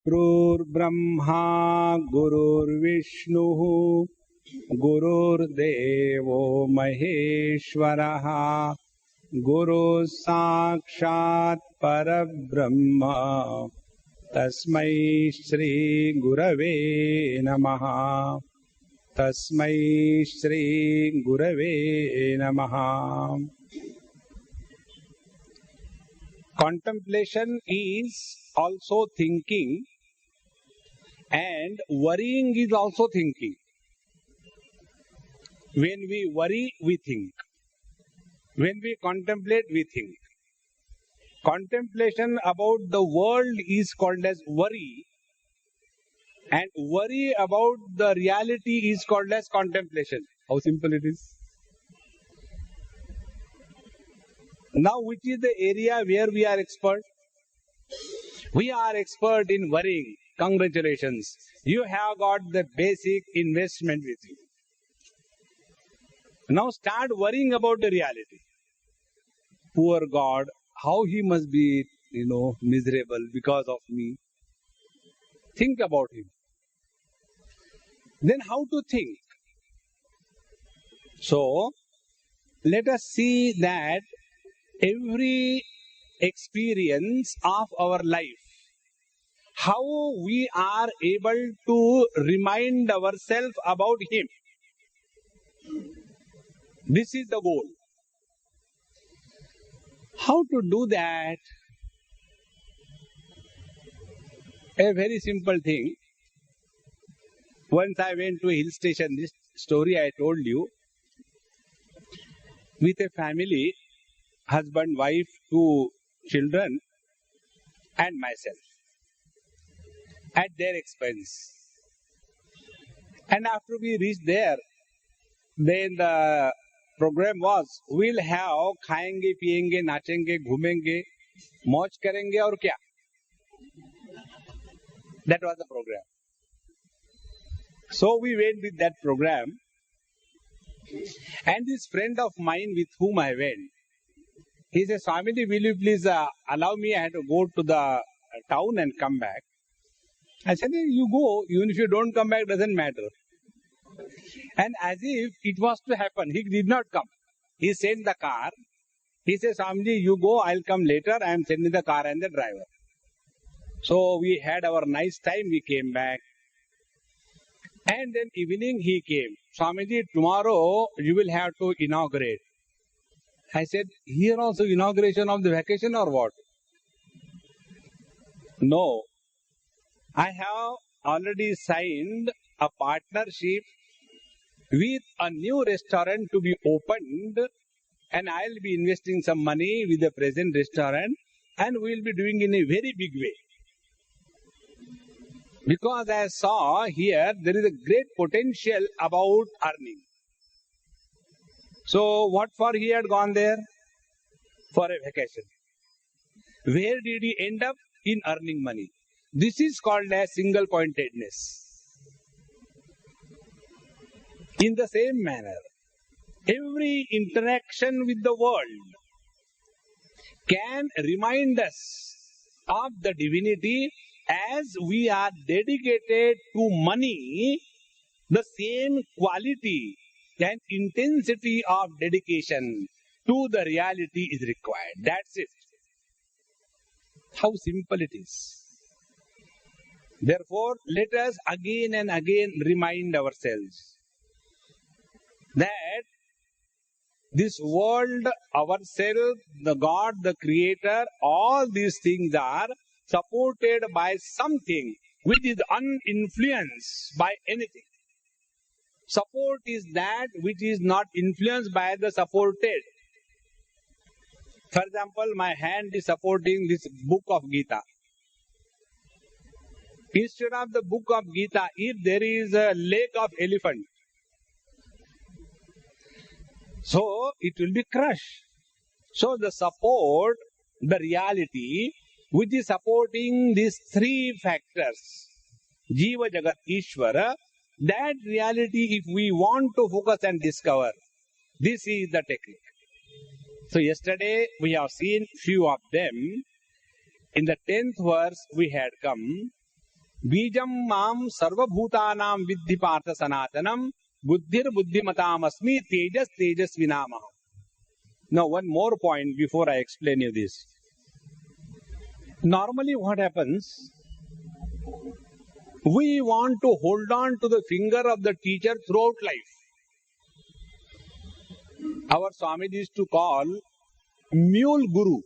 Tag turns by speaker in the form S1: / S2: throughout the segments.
S1: गुरुर्ब्रह्मा गुरुर्विष्णुः गुरुर्देवो महेश्वरः गुरुः साक्षात् परब्रह्म तस्मै श्री गुरवे नमः तस्मै श्री गुरवे नमः. Contemplation is also thinking, and worrying is also thinking. When we worry, we think. When we contemplate, we think. Contemplation about the world is called as worry, and worry about the reality is called as contemplation. How simple it is. Now, which is the area where we are expert? We are expert in worrying. Congratulations. You have got the basic investment with you. Now start worrying about the reality. Poor God, how he must be, miserable because of me. Think about him. Then how to think? So, let us see that every experience of our life, how we are able to remind ourselves about him. This is the goal. How to do that? A very simple thing. Once I went to a hill station, this story I told you, with a family, husband, wife, 2 children, and myself, at their expense. And after we reached there, then the program was, we'll have खाएंगे, पिएंगे, नाचेंगे, घूमेंगे, मौज करेंगे और क्या? That was the program. So we went with that program, and this friend of mine with whom I went, he said, Swamiji, will you please allow me? I had to go to the town and come back. I said, you go, even if you don't come back, doesn't matter. And as if it was to happen, he did not come. He sent the car. He said, Swamiji, you go, I'll come later. I am sending the car and the driver. So we had our nice time, we came back. And then evening he came. Swamiji, tomorrow you will have to inaugurate. I said, here also inauguration of the vacation or what? No. I have already signed a partnership with a new restaurant to be opened, and I'll be investing some money with the present restaurant, and we'll be doing in a very big way. Because I saw here there is a great potential about earning. So what for he had gone there? For a vacation. Where did he end up? In earning money. This is called as single pointedness. In the same manner, every interaction with the world can remind us of the divinity. As we are dedicated to money, the same quality and intensity of dedication to the reality is required. That's it. How simple it is. Therefore, let us again and again remind ourselves that this world, ourselves, the God, the Creator, all these things are supported by something which is uninfluenced by anything. Support is that which is not influenced by the supported. For example, my hand is supporting this book of Gita. Instead of the book of Gita, if there is a leg of elephant, so it will be crushed. So the support, the reality, which is supporting these 3 factors, Jiva, Jagat, Ishvara, that reality, if we want to focus and discover, this is the technique. So yesterday we have seen few of them. In the 10th verse we had come, Bijam mam sarvabhutanam vidhi partha sanatanam buddhir buddhimatam asmi tejas tejasvinamah. Now one more point before I explain you this. Normally what happens, we want to hold on to the finger of the teacher throughout life. Our Swamiji used to call mule guru.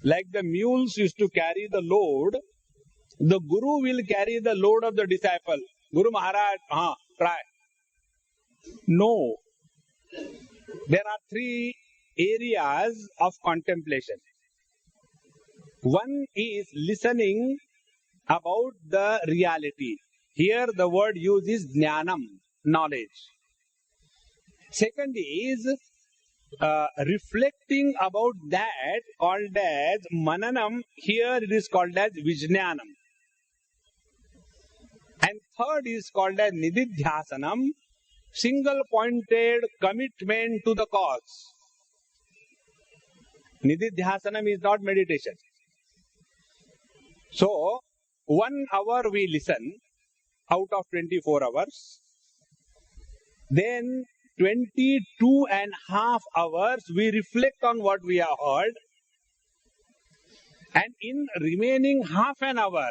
S1: Like the mules used to carry the load, the guru will carry the load of the disciple. Guru Maharaj, try. No. There are three areas of contemplation. One is listening about the reality. Here the word used is jnanam, knowledge. Second is reflecting about that, called as mananam. Here it is called as vijnanam. And third is called as nididhyasanam, single pointed commitment to the cause. Nididhyasanam is not meditation. So 1 hour we listen out of 24 hours. Then 22.5 hours we reflect on what we have heard. And in remaining half an hour,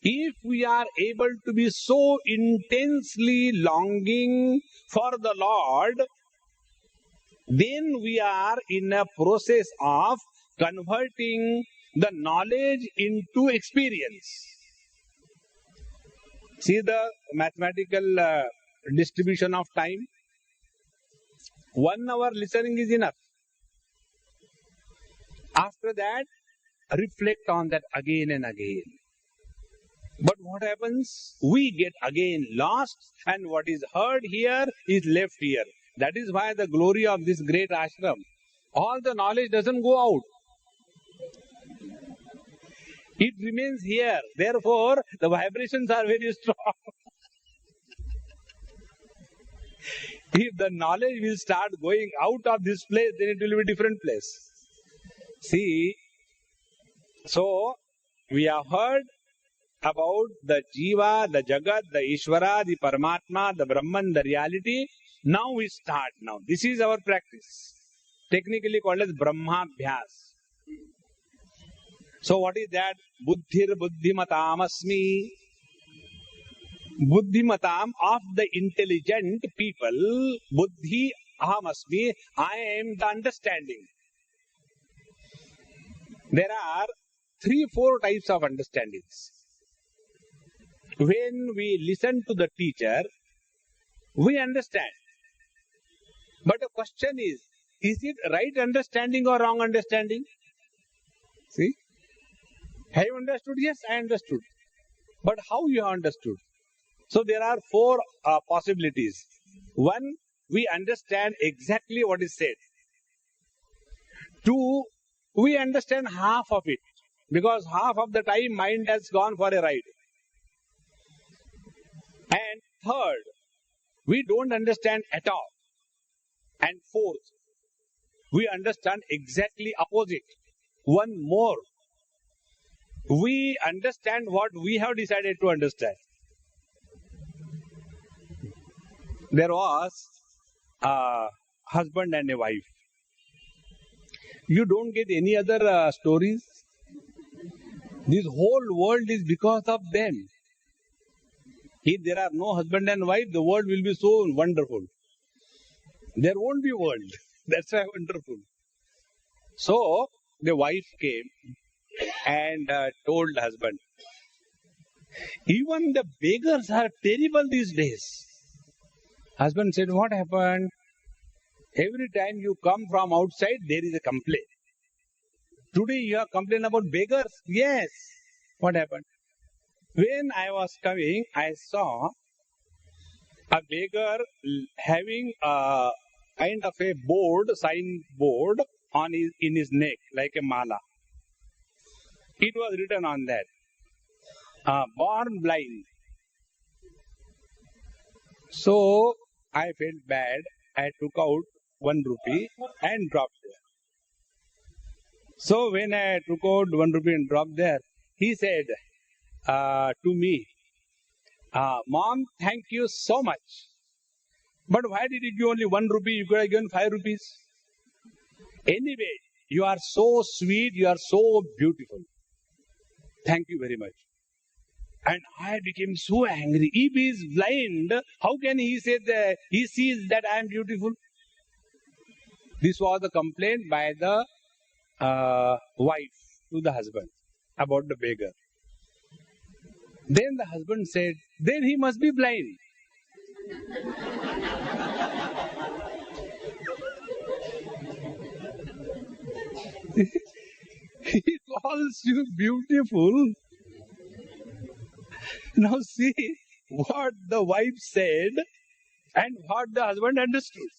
S1: if we are able to be so intensely longing for the Lord, then we are in a process of converting the knowledge into experience. See the mathematical distribution of time. 1 hour listening is enough. After that, reflect on that again and again. But what happens? We get again lost, and what is heard here is left here. That is why the glory of this great ashram. All the knowledge doesn't go out. It remains here. Therefore, the vibrations are very strong. If the knowledge will start going out of this place, then it will be a different place. See, so we have heard about the Jiva, the Jagat, the Ishvara, the Paramatma, the Brahman, the reality. Now we start now. This is our practice. Technically called as Brahmabhyas. So what is that? Buddhir buddhimatam asmi. Buddhimatam, of the intelligent people. Buddhi aham asmi. I am the understanding. There are 3-4 types of understandings. When we listen to the teacher, we understand. But the question is it right understanding or wrong understanding? See? Have you understood? Yes, I understood. But how you have understood? So there are 4 possibilities. 1, we understand exactly what is said. 2, we understand half of it, because half of the time mind has gone for a ride. And 3rd, we don't understand at all. And 4th, we understand exactly opposite. 1 more, we understand what we have decided to understand. There was a husband and a wife. You don't get any other stories. This whole world is because of them. If there are no husband and wife, the world will be so wonderful. There won't be world. That's why wonderful. So the wife came and told husband, even the beggars are terrible these days. Husband said, what happened? Every time you come from outside, there is a complaint. Today you have complained about beggars? Yes. What happened? When I was coming, I saw a beggar having a kind of a board, sign board in his neck, like a mala. It was written on that, born blind. So I felt bad. I took out 1 rupee and dropped there. So when I took out 1 rupee and dropped there, he said, to me, Mom, thank you so much. But why did you give only 1 rupee? You could have given 5 rupees. Anyway, you are so sweet, you are so beautiful. Thank you very much. And I became so angry. If he is blind, how can he say that he sees that I am beautiful? This was the complaint by the wife to the husband about the beggar. Then the husband said, then he must be blind. He calls you beautiful. Now see what the wife said and what the husband understood.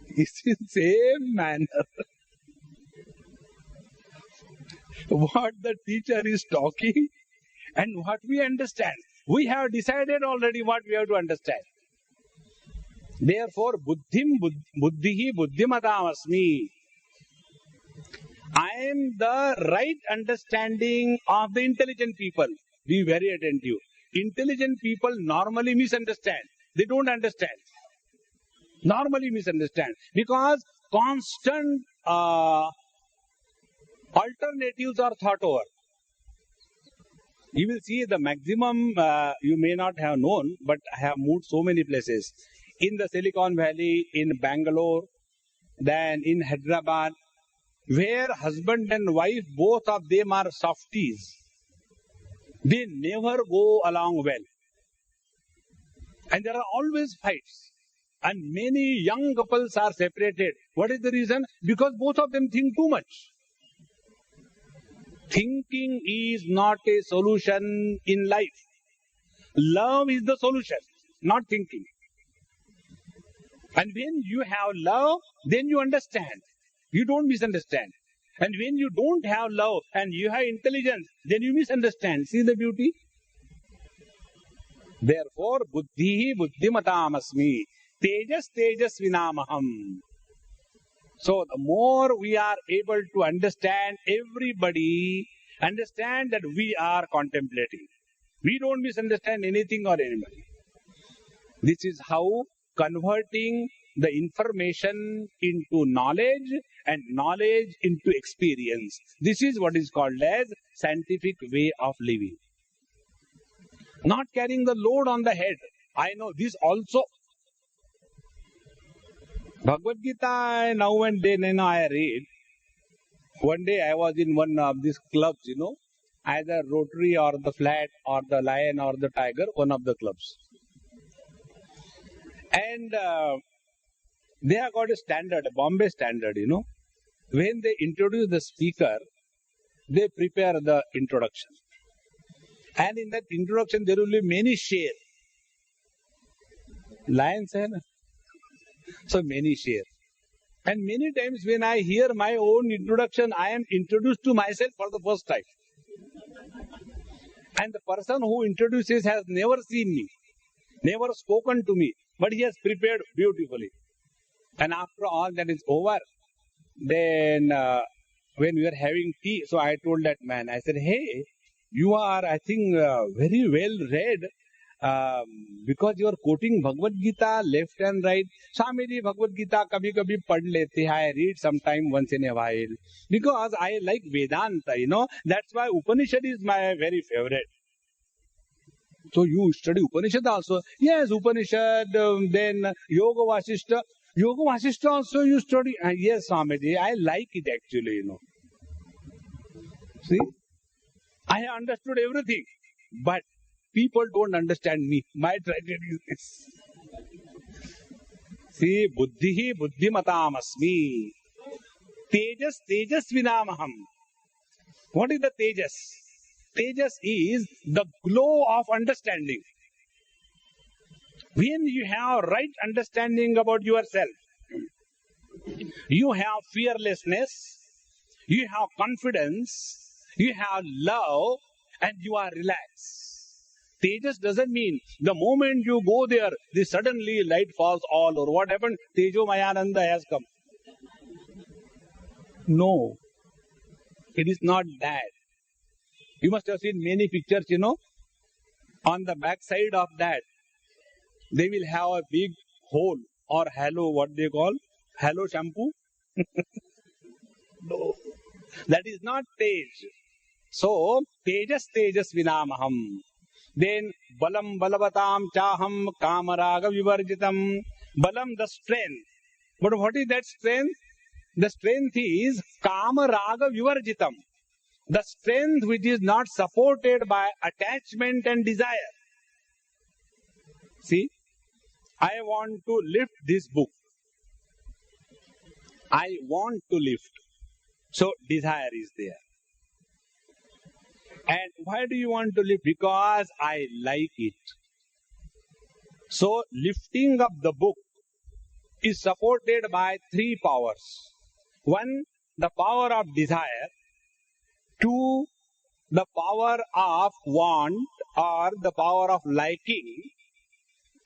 S1: It's in the same manner. What the teacher is talking and what we understand. We have decided already what we have to understand. Therefore, buddhihi buddhimatam asmi. I am the right understanding of the intelligent people. Be very attentive. Intelligent people normally misunderstand. They don't understand. Normally misunderstand. Because constant alternatives are thought over. You will see the maximum, you may not have known, but I have moved so many places. In the Silicon Valley, in Bangalore, then in Hyderabad, where husband and wife, both of them are softies. They never go along well. And there are always fights. And many young couples are separated. What is the reason? Because both of them think too much. Thinking is not a solution in life. Love is the solution, not thinking. And when you have love, then you understand. You don't misunderstand. And when you don't have love and you have intelligence, then you misunderstand. See the beauty? Therefore, buddhihi buddhimatam asmi. Tejas tejas vinamaham. So the more we are able to understand everybody, understand that we are contemplating. We don't misunderstand anything or anybody. This is how converting the information into knowledge and knowledge into experience. This is what is called as scientific way of living. Not carrying the load on the head. I know this also. Bhagavad Gita, now and then I read. One day I was in one of these clubs, either Rotary or the Flat or the Lion or the Tiger, one of the clubs. And they have got a standard, a Bombay standard, When they introduce the speaker, they prepare the introduction. And in that introduction, there will be many share. Lions, hai na? So many share. And many times when I hear my own introduction, I am introduced to myself for the first time. And the person who introduces has never seen me, never spoken to me, but he has prepared beautifully. And after all that is over, then when we were having tea, so I told that man, I said, hey, you are, I think, very well read. Because you are quoting Bhagavad Gita left and right. Swamiji, Bhagavad Gita kabhi kabhi pad lete hai. I read sometime once in a while. Because I like Vedanta, That's why Upanishad is my very favorite. So you study Upanishad also? Yes, Upanishad, then Yoga Vasishta. Yoga Vasishta also you study? Yes, Swamiji, I like it actually, See? I have understood everything. But people don't understand me. My tragedy is this. See, buddhihi buddhimatam asmi. Tejas tejas vinamaham. What is the tejas? Tejas is the glow of understanding. When you have right understanding about yourself, you have fearlessness, you have confidence, you have love, and you are relaxed. Tejas doesn't mean the moment you go there, suddenly light falls all over. What happened? Tejo Mayananda has come. No, it is not that. You must have seen many pictures, On the back side of that, they will have a big hole or halo, what they call halo shampoo. No, that is not tej. So, tejas vinamaham. Then, balam balavatam chaham kamaraga vivarjitam. Balam, the strength. But what is that strength? The strength is kamaraga vivarjitam. The strength which is not supported by attachment and desire. See, I want to lift this book. I want to lift. So, desire is there. And why do you want to lift? Because I like it. So, lifting up the book is supported by three powers. One, the power of desire. Two, the power of want or the power of liking.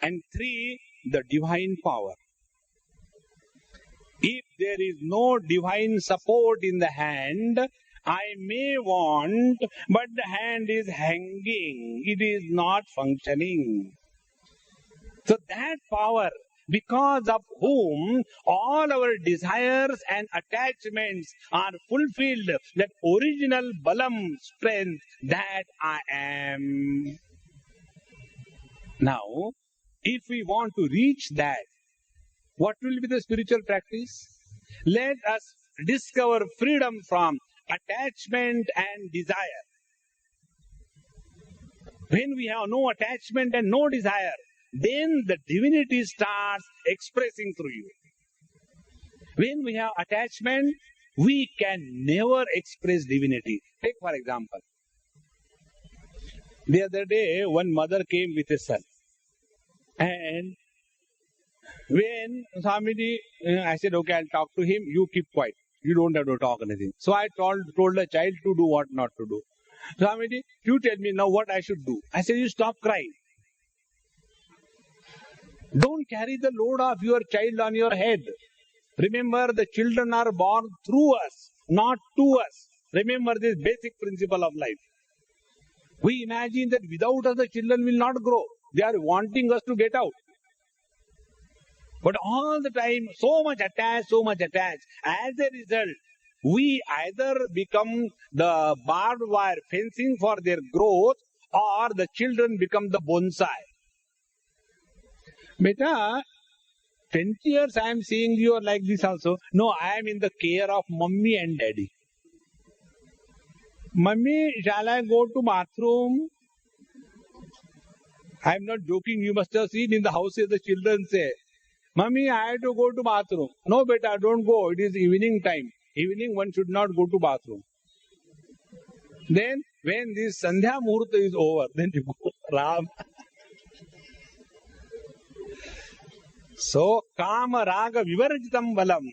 S1: And three, the divine power. If there is no divine support in the hand, I may want, but the hand is hanging. It is not functioning. So that power, because of whom all our desires and attachments are fulfilled, that original balam, strength, that I am. Now, if we want to reach that, what will be the spiritual practice? Let us discover freedom from attachment and desire. When we have no attachment and no desire, then the divinity starts expressing through you. When we have attachment, we can never express divinity. Take for example, the other day one mother came with a son, and when Swamiji, I said, okay, I'll talk to him, you keep quiet. You don't have to talk anything. So I told the child to do what not to do. Swamiji, you tell me now what I should do. I said, you stop crying. Don't carry the load of your child on your head. Remember, the children are born through us, not to us. Remember this basic principle of life. We imagine that without us the children will not grow. They are wanting us to get out. But all the time, so much attached. As a result, we either become the barbed wire fencing for their growth, or the children become the bonsai. Beta, 20 years I am seeing you are like this also. No, I am in the care of mummy and daddy. Mummy, shall I go to bathroom? I am not joking. You must have seen in the houses the children say, Mummy, I have to go to bathroom. No, beta, don't go. It is evening time. Evening one should not go to bathroom. Then, when this Sandhya Muhurta is over, then you go. Ram. So, Kama Raga Vivarjitam Balam.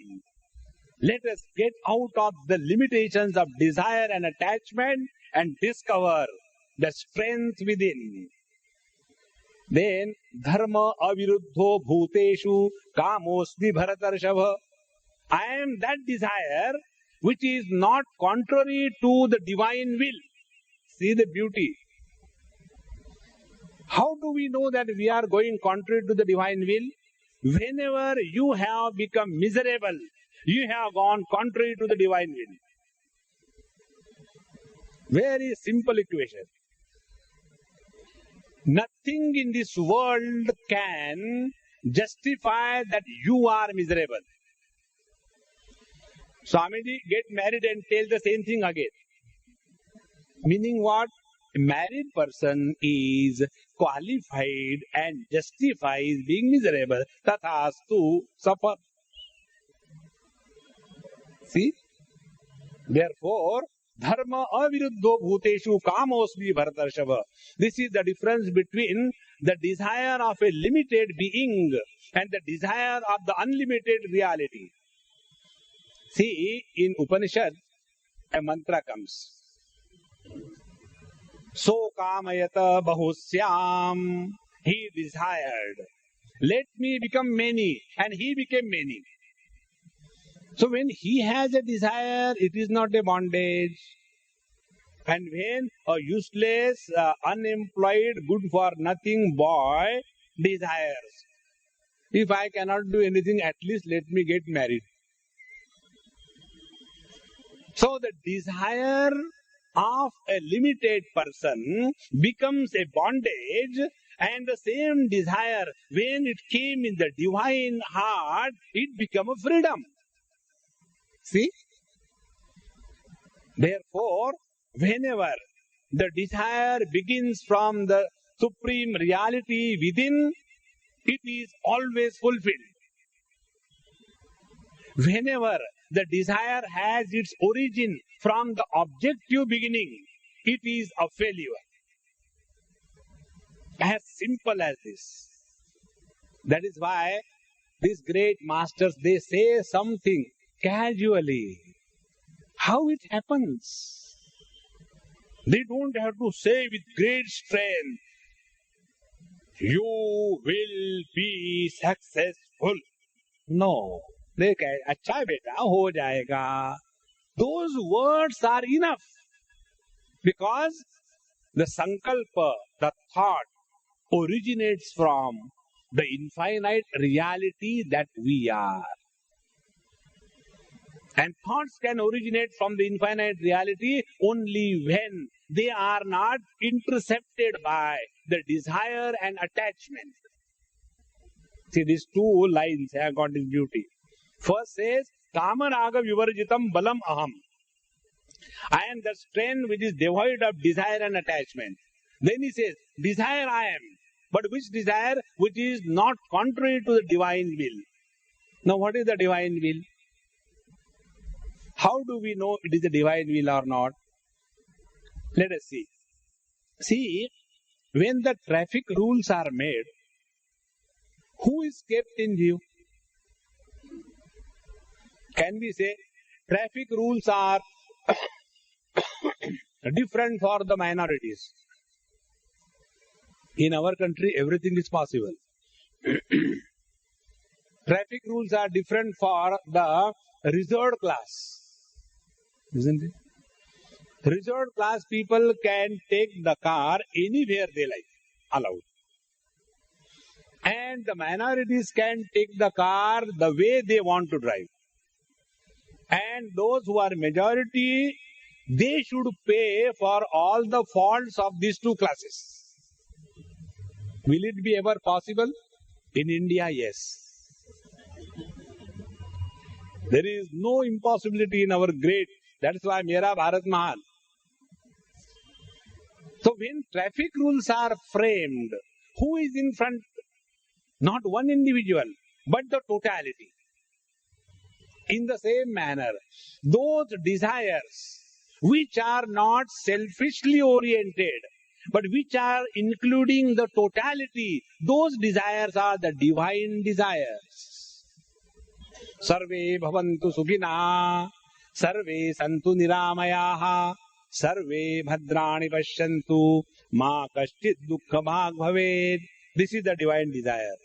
S1: Let us get out of the limitations of desire and attachment and discover the strength within. Then, Dharma Aviruddho Bhuteshu Kamosmi Bharatarshabha. I am that desire which is not contrary to the divine will. See the beauty. How do we know that we are going contrary to the divine will? Whenever you have become miserable, you have gone contrary to the divine will. Very simple equation. Nothing in this world can justify that you are miserable. Swamiji, get married and tell the same thing again. Meaning what? A married person is qualified and justifies being miserable. Tathastu, suffer. See? Therefore, Dharma aviruddho bhuteshu kamosmi bharatarshabha. This is the difference between the desire of a limited being and the desire of the unlimited reality. See, in Upanishad, a mantra comes. So kamayata bahusyam. He desired, let me become many, and he became many. So when he has a desire, it is not a bondage. And when a useless, unemployed, good-for-nothing boy desires, if I cannot do anything, at least let me get married. So the desire of a limited person becomes a bondage, and the same desire, when it came in the divine heart, it became a freedom. See? Therefore, whenever the desire begins from the supreme reality within, it is always fulfilled. Whenever the desire has its origin from the objective beginning, it is a failure. As simple as this. That is why these great masters, they say something casually. How it happens? They don't have to say with great strength, you will be successful. No. They say, अच्छा बेटा हो जाएगा. Those words are enough. Because the sankalpa, the thought, originates from the infinite reality that we are. And thoughts can originate from the infinite reality only when they are not intercepted by the desire and attachment. See, these two lines have got this beauty. First says, Kamaraga vivarjitam balam aham. I am the strength which is devoid of desire and attachment. Then he says, desire I am. But which desire? Which is not contrary to the divine will. Now what is the divine will? How do we know it is the divine will or not? Let us see. See, when the traffic rules are made, who is kept in view? Can we say traffic rules are different for the minorities? In our country, everything is possible. Traffic rules are different for the reserved class. Isn't it? Reserved class people can take the car anywhere they like, allowed. And the minorities can take the car the way they want to drive. And those who are majority, they should pay for all the faults of these two classes. Will it be ever possible? In India, yes. There is no impossibility in our great. That's why Mera Bharat Mahan. So when traffic rules are framed, who is in front? Not one individual, but the totality. In the same manner, those desires which are not selfishly oriented, but which are including the totality, those desires are the divine desires. Sarve bhavantu sukhina, sarve santu niramayaha, sarve bhadrani pashyantu, ma kashchit dukkha bhag bhaved. This is the divine desire.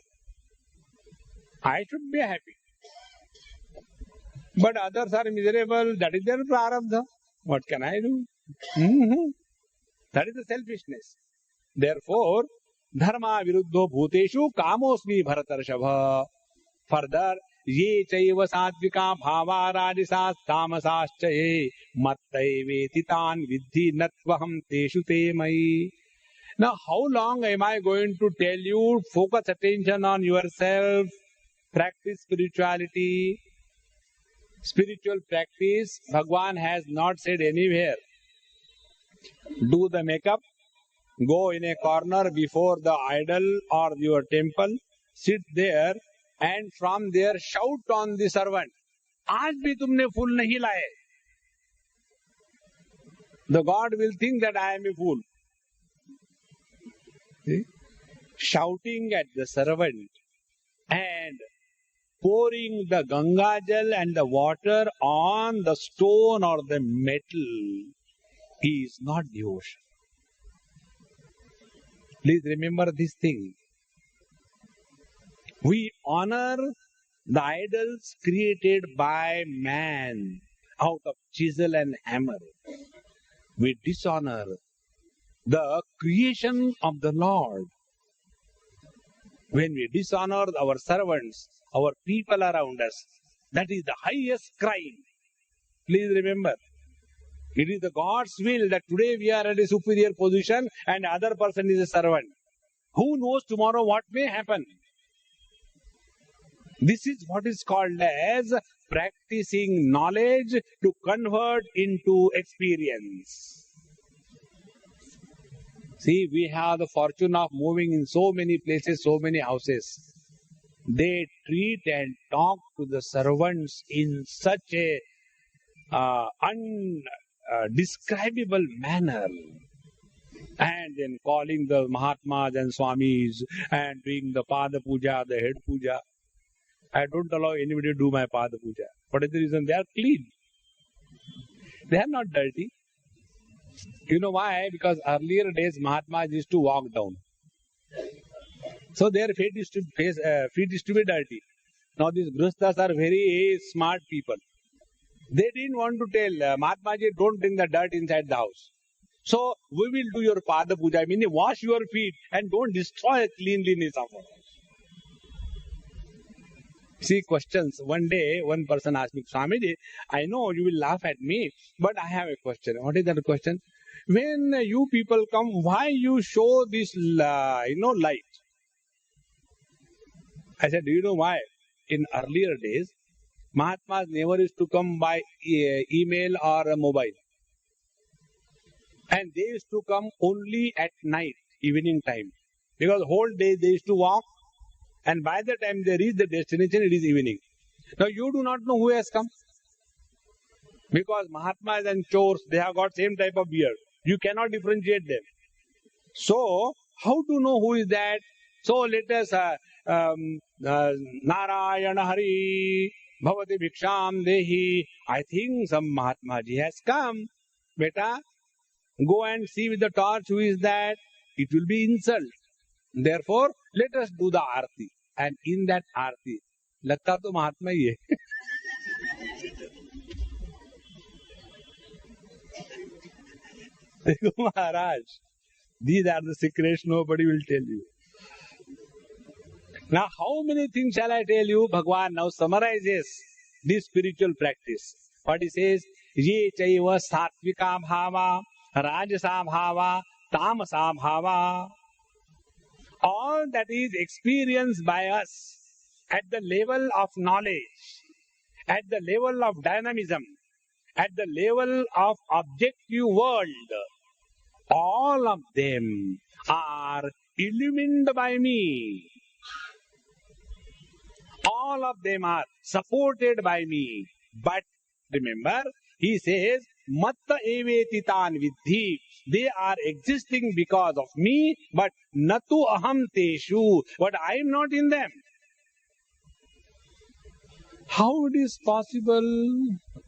S1: I should be happy. But others are miserable. That is their prarabdha. What can I do? That is the selfishness. Therefore, dharma viruddho bhuteshu kamosmi bharatarshava. Further, ye chaiva sattvika bhava rajasas tamasascha ye mattaive titan vidhi natvaham teshu te mai. Now, how long am I going to tell you? Focus attention on yourself. Practice spirituality. Spiritual practice, Bhagwan has not said anywhere. Do the makeup, go in a corner before the idol or your temple, sit there, and from there shout on the servant, "Aaj bhi tumne fool nahi laye." The God will think that I am a fool. See? Shouting at the servant and pouring the Ganga Jal and the water on the stone or the metal is not devotion. Please remember this thing. We honor the idols created by man out of chisel and hammer. we dishonor the creation of the Lord. When we dishonor our servants, our people around us, that is the highest crime. Please remember, it is the God's will that today we are at a superior position and other person is a servant. Who knows tomorrow what may happen? This is what is called as practicing knowledge to convert into experience. See, we have the fortune of moving in so many places, so many houses. They treat and talk to the servants in such a undescribable manner. And then calling the Mahatmas and Swamis and doing the Pada Puja, the head puja. I don't allow anybody to do my Pada Puja. What is the reason? They are clean. They are not dirty. You know why? Because earlier days Mahatmas used to walk down. So their feet used to be dirty. Now these Grihasthas are very smart people. They didn't want to tell Mahatmaji, don't bring the dirt inside the house. So we will do your Pada Puja, meaning wash your feet and don't destroy the cleanliness of our house. See, questions. One day, one person asked me, Swamiji, I know you will laugh at me, but I have a question. What is that question? When you people come, why you show this, light? I said, do you know why? In earlier days, Mahatmas never used to come by email or mobile. And they used to come only at night, evening time. Because whole day they used to walk. And by the time they reach the destination, it is evening. Now you do not know who has come. Because Mahatmas and Chors, they have got same type of beard. You cannot differentiate them. So, how to know who is that? So let us, Narayana Hari, Bhavati Bhiksham Dehi. I think some Mahatmaji has come. Beta, go and see with the torch who is that. It will be insult. Therefore, let us do the arti. And in that arti, लगता तो महात्मा ही है. देखो महाराज, these are the secrets nobody will tell you. Now, how many things shall I tell you? Bhagwan now summarizes this spiritual practice. What he says, ye chaiva sattvika bhava, rajasa bhava, tamasa bhava. All that is experienced by us at the level of knowledge, at the level of dynamism, at the level of objective world, all of them are illumined by me. All of them are supported by me. But remember, he says, Matta eveti tan vidhi. They are existing because of me, but natu aham teshu. But I am not in them. How it is possible?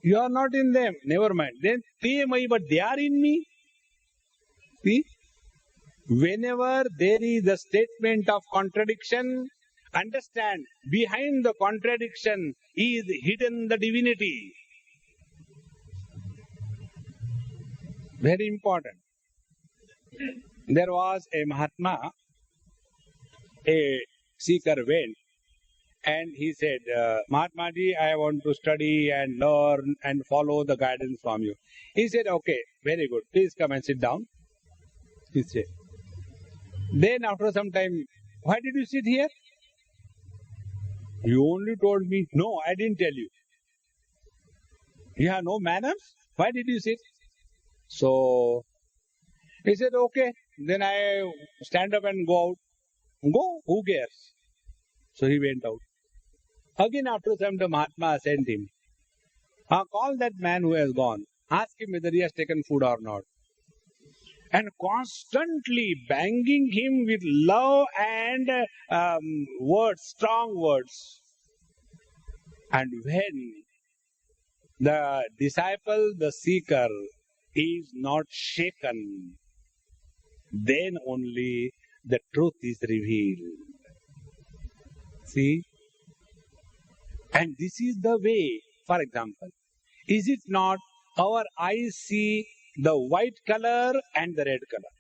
S1: You are not in them. Never mind. Then te mai, but they are in me. See? Whenever there is a statement of contradiction, understand, behind the contradiction is hidden the divinity. Very important. There was a Mahatma, a seeker went and he said, Mahatma ji, I want to study and learn and follow the guidance from you. He said, okay, very good. Please come and sit down. He said. Then after some time, why did you sit here? You only told me. No, I didn't tell you. You have no manners? Why did you sit? So, he said, okay, then I stand up and go out. Go, who cares? So he went out. Again after some time, Mahatma sent him. Call that man who has gone. Ask him whether he has taken food or not. And constantly banging him with love and words, strong words. And when the disciple, the seeker, is not shaken, then only the truth is revealed. See? And this is the way, for example, is it not our eyes see the white color and the red color.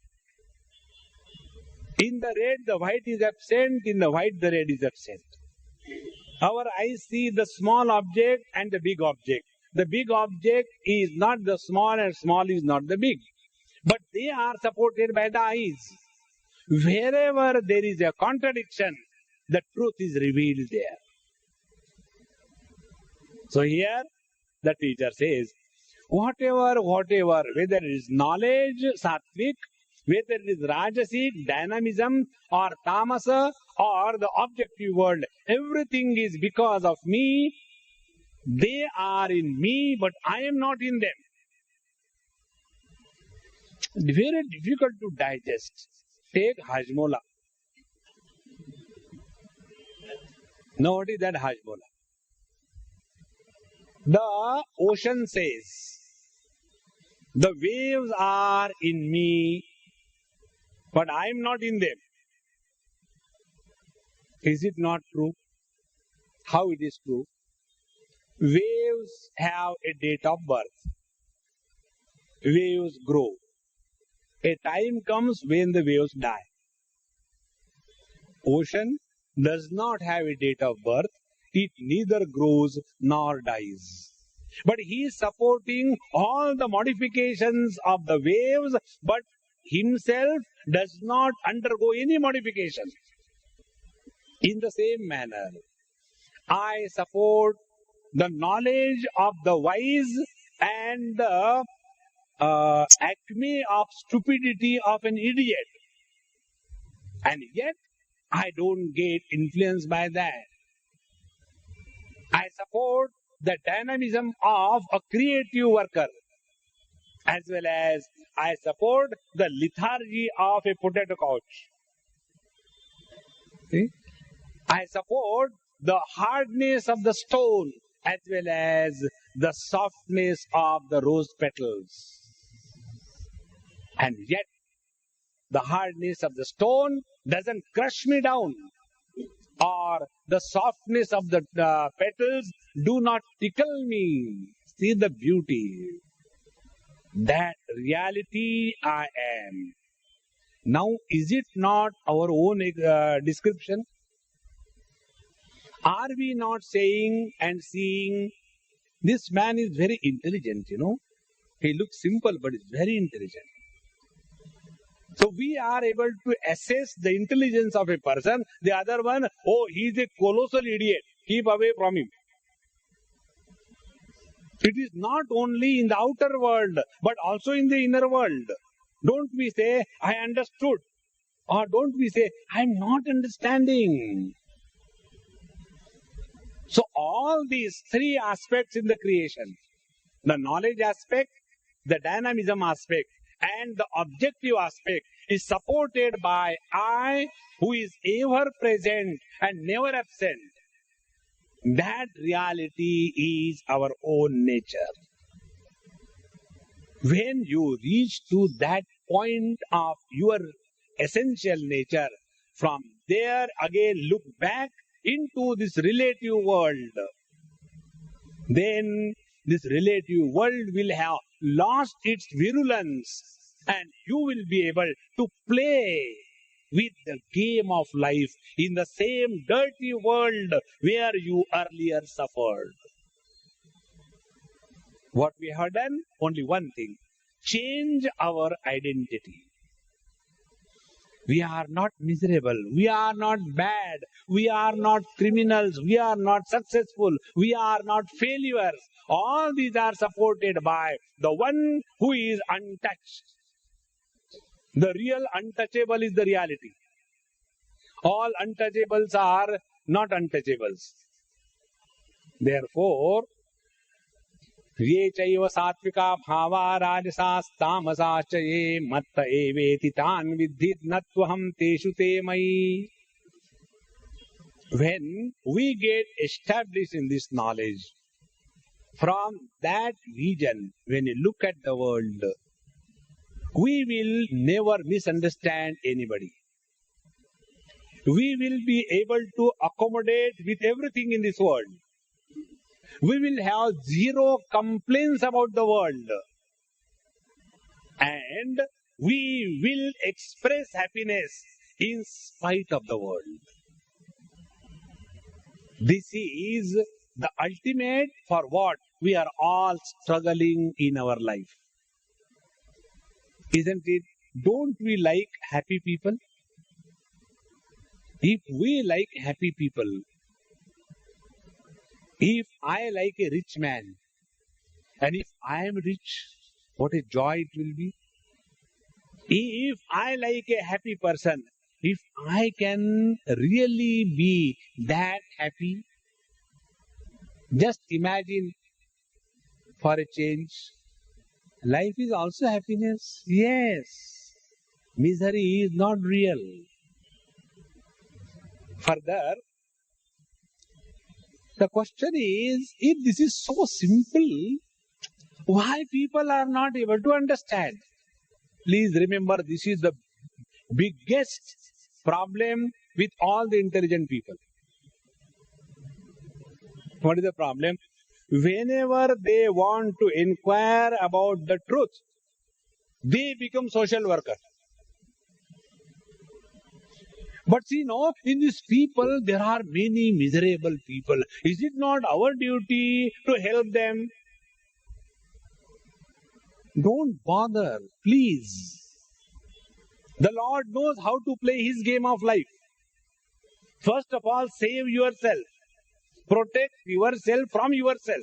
S1: In the red, the white is absent. In the white, the red is absent. Our eyes see the small object and the big object. The big object is not the small and small is not the big. But they are supported by the eyes. Wherever there is a contradiction, the truth is revealed there. So here the teacher says, whatever, whether it is knowledge, sattvic, whether it is rajasic, dynamism, or tamasa, or the objective world, everything is because of me. They are in me, but I am not in them. Very difficult to digest. Take Hajmola. Now what is that Hajmola? The ocean says, the waves are in me, but I am not in them. Is it not true? How it is true? Waves have a date of birth. Waves grow. A time comes when the waves die. Ocean does not have a date of birth. It neither grows nor dies. But he is supporting all the modifications of the waves, but himself does not undergo any modification. In the same manner, I support the knowledge of the wise and the acme of stupidity of an idiot. And yet, I don't get influenced by that. I support the dynamism of a creative worker, as well as I support the lethargy of a potato couch. See? I support the hardness of the stone, as well as the softness of the rose petals. And yet, the hardness of the stone doesn't crush me down, or the softness of the petals do not tickle me. See the beauty. That reality I am. Now, is it not our own description? Are we not saying and seeing, this man is very intelligent, He looks simple, but is very intelligent. So we are able to assess the intelligence of a person. The other one, oh, he is a colossal idiot. Keep away from him. It is not only in the outer world, but also in the inner world. Don't we say, I understood. Or don't we say, I am not understanding. So all these three aspects in the creation, the knowledge aspect, the dynamism aspect, and the objective aspect, is supported by I, who is ever present and never absent. That reality is our own nature. When you reach to that point of your essential nature, from there again look back into this relative world, then this relative world will have lost its virulence, and you will be able to play with the game of life in the same dirty world where you earlier suffered. What we have done? Only one thing. Change our identity. We are not miserable. We are not bad. We are not criminals. We are not successful. We are not failures. All these are supported by the one who is untouched. The real untouchable is the reality. All untouchables are not untouchables. Therefore, ye chaiva sattvika bhava rajasas tamasas ye matta eveti tan vidhit natvaham teshu te mai. When we get established in this knowledge, from that vision, when you look at the world, we will never misunderstand anybody. We will be able to accommodate with everything in this world. We will have zero complaints about the world. And we will express happiness in spite of the world. This is the ultimate for what we are all struggling in our life. Isn't it? Don't we like happy people? If we like happy people, if I like a rich man, and if I am rich, what a joy it will be. If I like a happy person, if I can really be that happy, just imagine for a change, life is also happiness. Yes, misery is not real. Further, the question is, if this is so simple, why people are not able to understand? Please remember, this is the biggest problem with all the intelligent people. What is the problem? Whenever they want to inquire about the truth, they become social workers. But see, no, in these people, there are many miserable people. Is it not our duty to help them? Don't bother, please. The Lord knows how to play His game of life. First of all, save yourself. Protect yourself from yourself.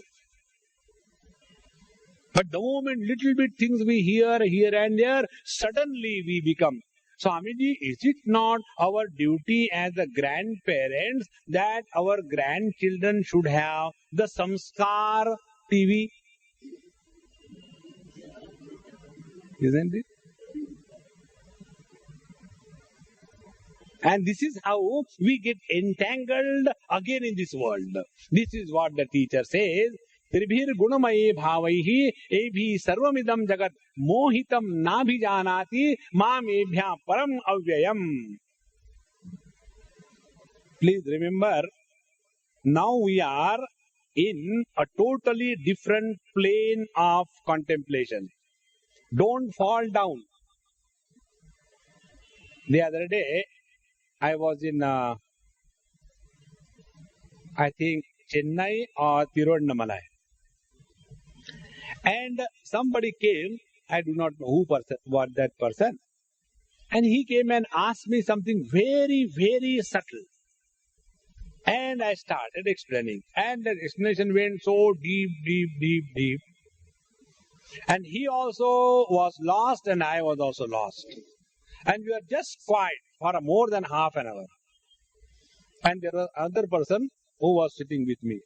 S1: But the moment little bit things we hear here and there, suddenly we become. Swamiji, is it not our duty as the grandparents that our grandchildren should have the Samskar TV? Isn't it? And this is how we get entangled again in this world. This is what the teacher says. Tribhir gunamaye bhavaihi ebhi sarvamidam jagat mohitam nabhijanati mamebhya param avyayam. Please remember, now we are in a totally different plane of contemplation. Don't fall down. The other day, I was in, I think, Chennai or Tiruvannamalai. And somebody came, I do not know who was that person. And he came and asked me something very, very subtle. And I started explaining. And the explanation went so deep, deep, deep, deep. And he also was lost and I was also lost. And we were just quiet for more than half an hour. And there was another person who was sitting with me.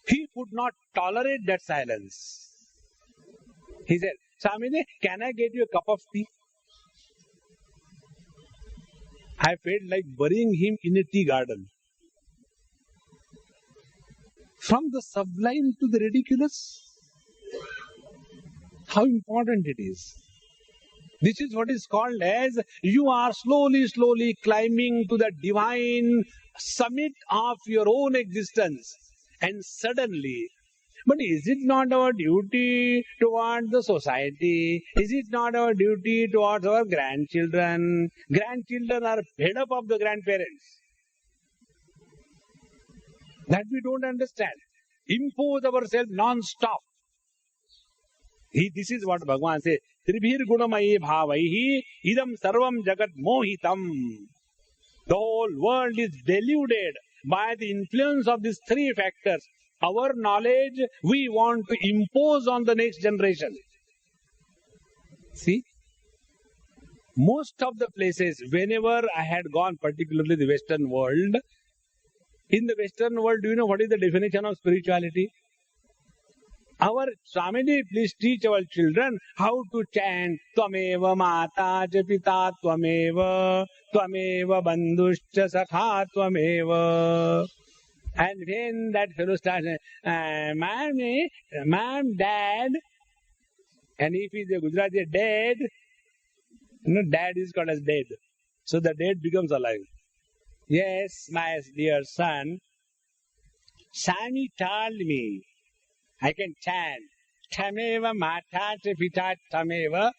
S1: He could not tolerate that silence. He said, Swamiji, can I get you a cup of tea? I felt like burying him in a tea garden. From the sublime to the ridiculous, how important it is. This is what is called as you are slowly, slowly climbing to the divine summit of your own existence. And suddenly, but is it not our duty towards the society? Is it not our duty towards our grandchildren? Grandchildren are fed up of the grandparents. That we don't understand. Impose ourselves non-stop. This is what Bhagavan says. Tribhir gunamaye bhavaihi idam sarvam jagat mohitam. The whole world is deluded by the influence of these three factors. Our knowledge we want to impose on the next generation. See, most of the places, whenever I had gone, particularly the Western world, in the Western world, do you know what is the definition of spirituality? Our Swamiji, please teach our children how to chant Tvameva Mata cha Pita Tvameva Tvameva Bandhuscha Sakha Tvameva. And when that fellow starts, ma'am, dad, and if he is a Gujarati, dad, dad is called as dead. So the dead becomes alive. Yes, my dear son, Swami told me, I can chant Tameva Mata Pita Tameva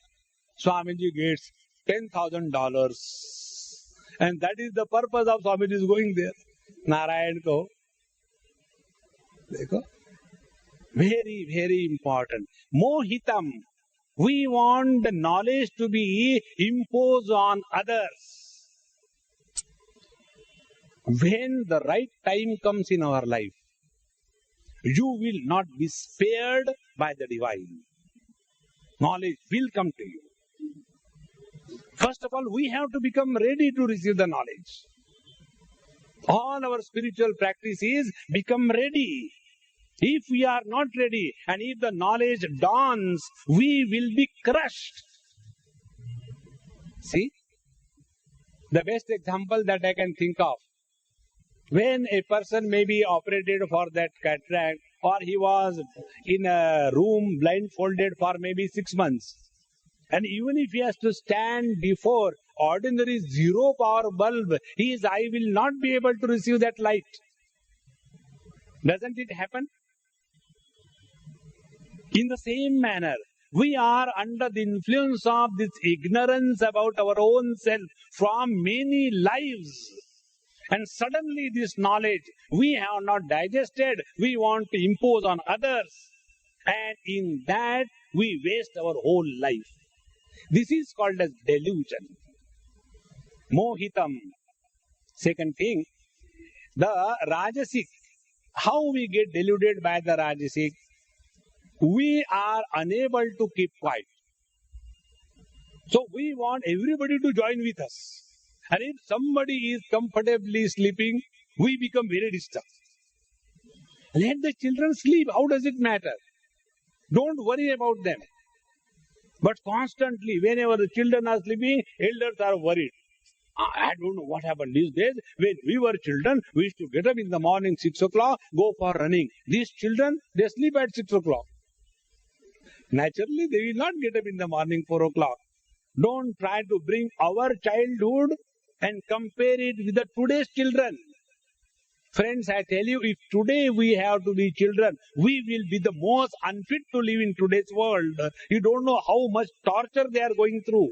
S1: Swamiji gets $10,000. And that is the purpose of Swamiji's going there. Narayan ko. Dekho. Very, very important. Mohitam. We want the knowledge to be imposed on others. When the right time comes in our life, you will not be spared by the divine. Knowledge will come to you. First of all, we have to become ready to receive the knowledge. All our spiritual practice is become ready. If we are not ready and if the knowledge dawns, we will be crushed. See, the best example that I can think of, when a person may be operated for that cataract, or he was in a room blindfolded for maybe 6 months, and even if he has to stand before ordinary zero power bulb, his eye will not be able to receive that light. Doesn't it happen? In the same manner, we are under the influence of this ignorance about our own self from many lives. And suddenly this knowledge we have not digested, we want to impose on others. And in that we waste our whole life. This is called as delusion. Mohitam. Second thing, the Rajasic. How we get deluded by the Rajasic? We are unable to keep quiet. So we want everybody to join with us. And if somebody is comfortably sleeping, we become very disturbed. Let the children sleep. How does it matter? Don't worry about them. But constantly, whenever the children are sleeping, elders are worried. I don't know what happened these days. When we were children, we used to get up in the morning 6 o'clock, go for running. These children, they sleep at 6 o'clock. Naturally, they will not get up in the morning 4 o'clock. Don't try to bring our childhood and compare it with the today's children. Friends, I tell you, if today we have to be children, we will be the most unfit to live in today's world. You don't know how much torture they are going through.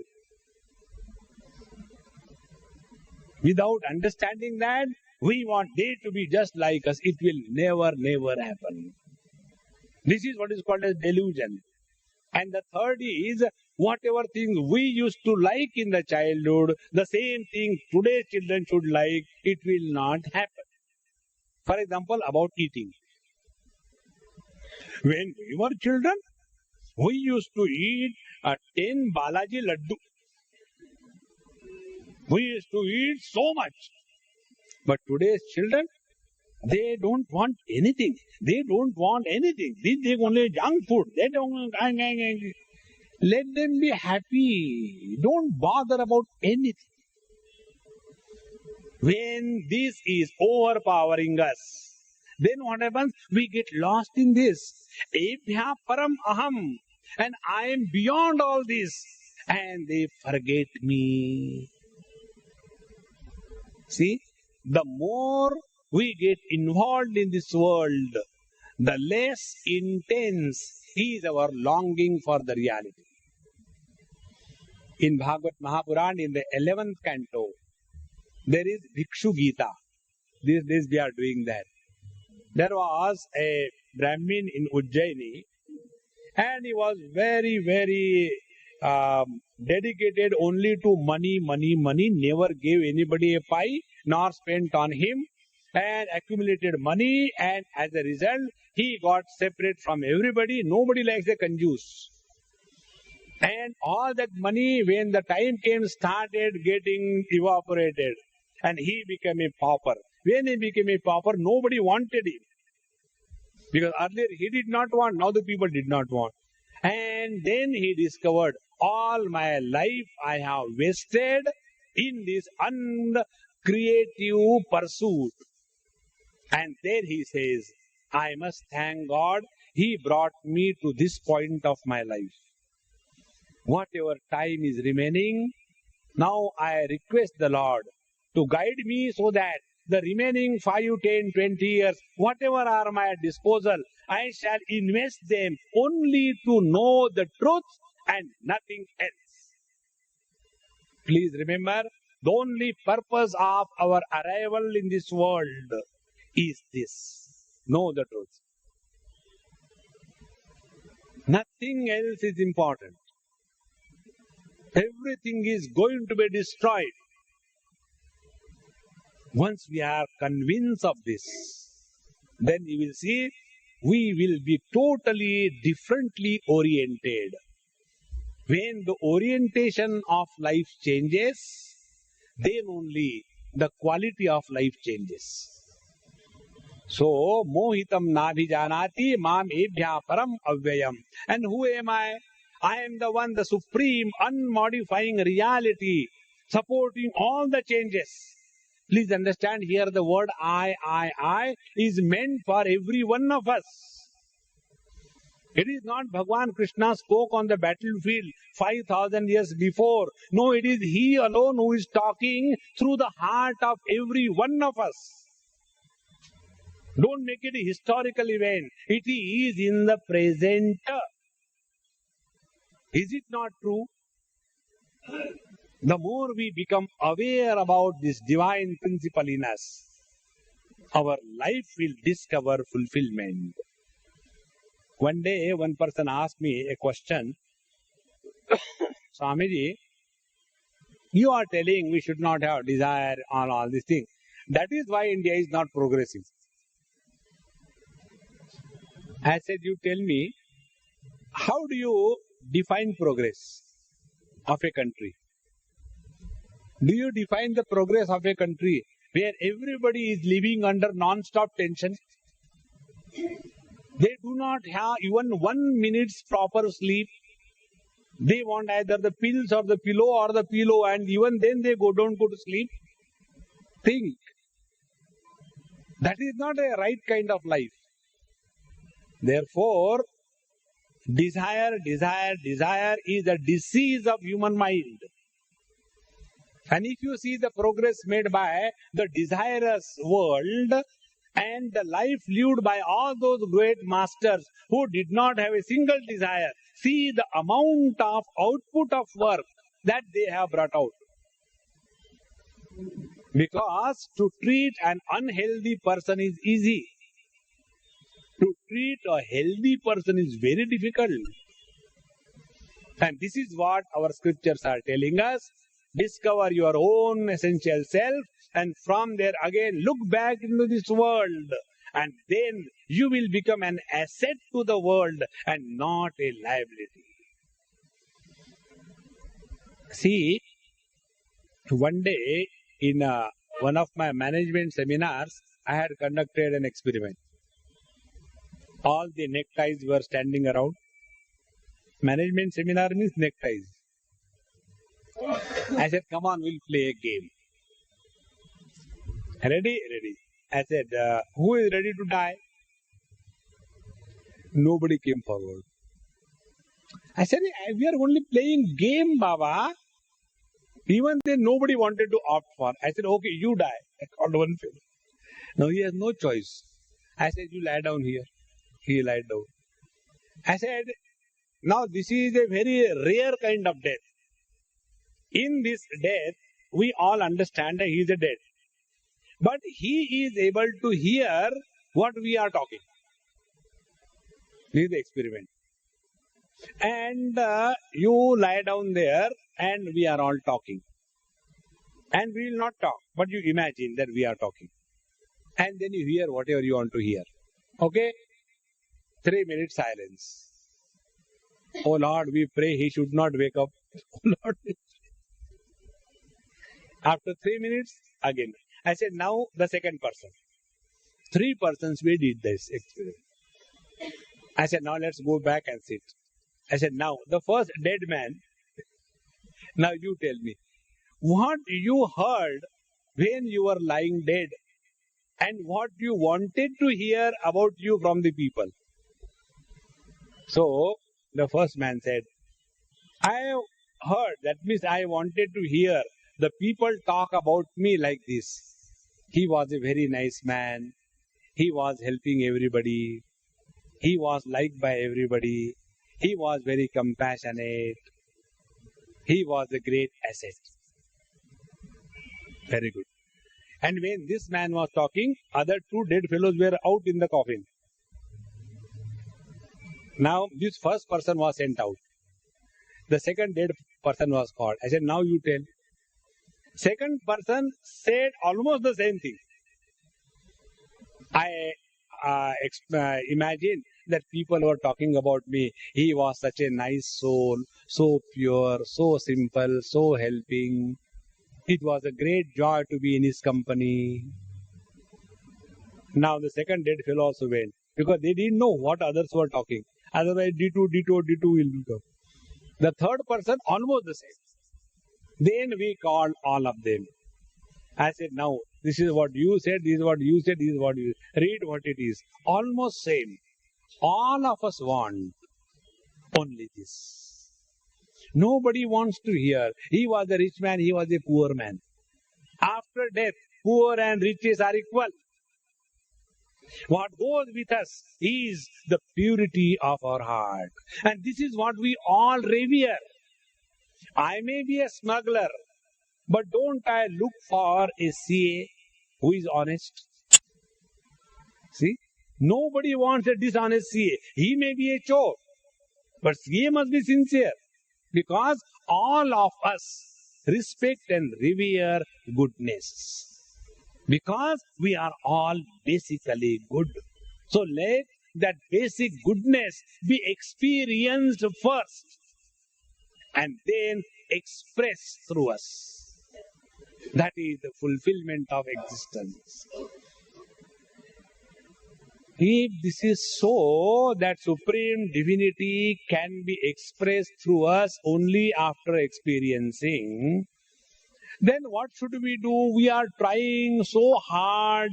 S1: Without understanding that, we want they to be just like us. It will never, never happen. This is what is called as delusion. And the third is, whatever things we used to like in the childhood, the same thing today's children should like, it will not happen. For example, about eating. When we were children, we used to eat 10 Balaji laddu. We used to eat so much. But today's children, they don't want anything. They don't want anything. They take only junk food. They don't. Let them be happy. Don't bother about anything. When this is overpowering us, then what happens? We get lost in this. Ebhya param aham. And I am beyond all this. And they forget me. See, the more we get involved in this world, the less intense is our longing for the reality. In Bhagavad Mahapurana, in the 11th canto, there is Bhikshu Gita. These days we are doing that. There was a Brahmin in Ujjaini, and he was very, very dedicated only to money, never gave anybody a pie, nor spent on him, and accumulated money, and as a result, he got separate from everybody. Nobody likes a conjuice. And all that money, when the time came, started getting evaporated, and he became a pauper. When he became a pauper, nobody wanted him. Because earlier he did not want, now the people did not want. And then he discovered, all my life I have wasted in this uncreative pursuit. And then he says, I must thank God, He brought me to this point of my life. Whatever time is remaining, now I request the Lord to guide me so that the remaining 5, 10, 20 years, whatever are at my disposal, I shall invest them only to know the truth and nothing else. Please remember, the only purpose of our arrival in this world is this. Know the truth. Nothing else is important. Everything is going to be destroyed. Once we are convinced of this, then you will see we will be totally differently oriented. When the orientation of life changes, then only the quality of life changes. So, mohitam nabhijanati mam ebhya param avyayam. And who am I? I am the one, the supreme, unmodifying reality, supporting all the changes. Please understand here the word I is meant for every one of us. It is not Bhagwan Krishna spoke on the battlefield 5,000 years before. No, it is He alone who is talking through the heart of every one of us. Don't make it a historical event. It is in the present. Is it not true? The more we become aware about this divine principle in us, our life will discover fulfillment. One day, one person asked me a question. Swamiji, you are telling we should not have desire on all these things. That is why India is not progressive. I said, you tell me, how do you define progress of a country? Do you define the progress of a country where everybody is living under non-stop tension? They do not have even 1 minute's proper sleep. They want either the pills or the pillow, and even then they don't go to sleep. Think. That is not a right kind of life. Therefore, desire is a disease of human mind. And if you see the progress made by the desirous world and the life lived by all those great masters who did not have a single desire, see the amount of output of work that they have brought out. Because to treat an unhealthy person is easy. To treat a healthy person is very difficult. And this is what our scriptures are telling us. Discover your own essential self, and from there again look back into this world, and then you will become an asset to the world and not a liability. See, one day in one of my management seminars, I had conducted an experiment. All the neckties were standing around. Management seminar means neckties. I said, come on, we'll play a game. Ready? Ready. I said, who is ready to die? Nobody came forward. I said, we are only playing game, Baba. Even then, nobody wanted to opt for. I said, okay, you die. I called one fellow. Now he has no choice. I said, you lie down here. He lied down. I said, now this is a very rare kind of death. In this death, we all understand that he is a dead. But he is able to hear what we are talking. This is the experiment. And you lie down there and we are all talking. And we will not talk, but you imagine that we are talking. And then you hear whatever you want to hear. Okay? 3 minutes silence. Oh Lord, we pray he should not wake up. Oh Lord. After 3 minutes, again. I said, now the second person. 3 persons we did this experiment. I said, now let's go back and sit. I said, now the first dead man, now you tell me, what you heard when you were lying dead and what you wanted to hear about you from the people. So, the first man said, I heard, that means I wanted to hear the people talk about me like this. He was a very nice man. He was helping everybody. He was liked by everybody. He was very compassionate. He was a great asset. Very good. And when this man was talking, other two dead fellows were out in the coffin. Now, this first person was sent out. The second dead person was called. I said, now you tell. Second person said almost the same thing. I imagine that people were talking about me. He was such a nice soul, so pure, so simple, so helping. It was a great joy to be in his company. Now the second dead fellow also went because they didn't know what others were talking. Otherwise, D2 will come. The third person almost the same. Then we called all of them. I said, now this is what you said, this is what you said, this is what you said. Read what it is. Almost same. All of us want only this. Nobody wants to hear. He was a rich man, he was a poor man. After death, poor and riches are equal. What goes with us is the purity of our heart. And this is what we all revere. I may be a smuggler, but don't I look for a CA who is honest? See? Nobody wants a dishonest CA. He may be a chore, but CA must be sincere. Because all of us respect and revere goodness. Because we are all basically good. So let that basic goodness be experienced first and then expressed through us. That is the fulfillment of existence. If this is so, that supreme divinity can be expressed through us only after experiencing, then what should we do? We are trying so hard,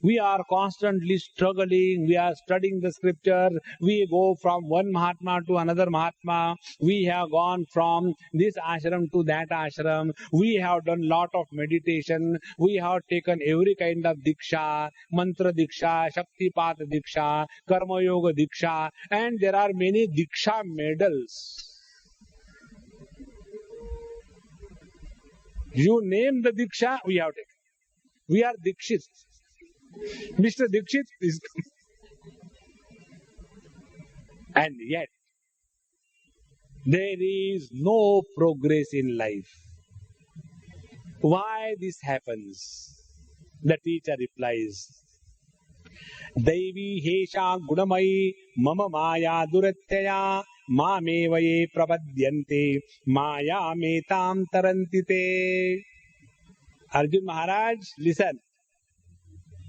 S1: we are constantly struggling, we are studying the scriptures, we go from one Mahatma to another Mahatma, we have gone from this ashram to that ashram, we have done lot of meditation, we have taken every kind of diksha, mantra diksha, shaktipat diksha, karma yoga diksha, and there are many diksha medals. You name the diksha, we have taken. We are Dikshit. Mr. Dikshit is and yet there is no progress in life. Why this happens? The teacher replies, Daivi hesha gunamai mama maya duratyaya mamevaye prapadyante maya metam tarantite. Arjun Maharaj, listen.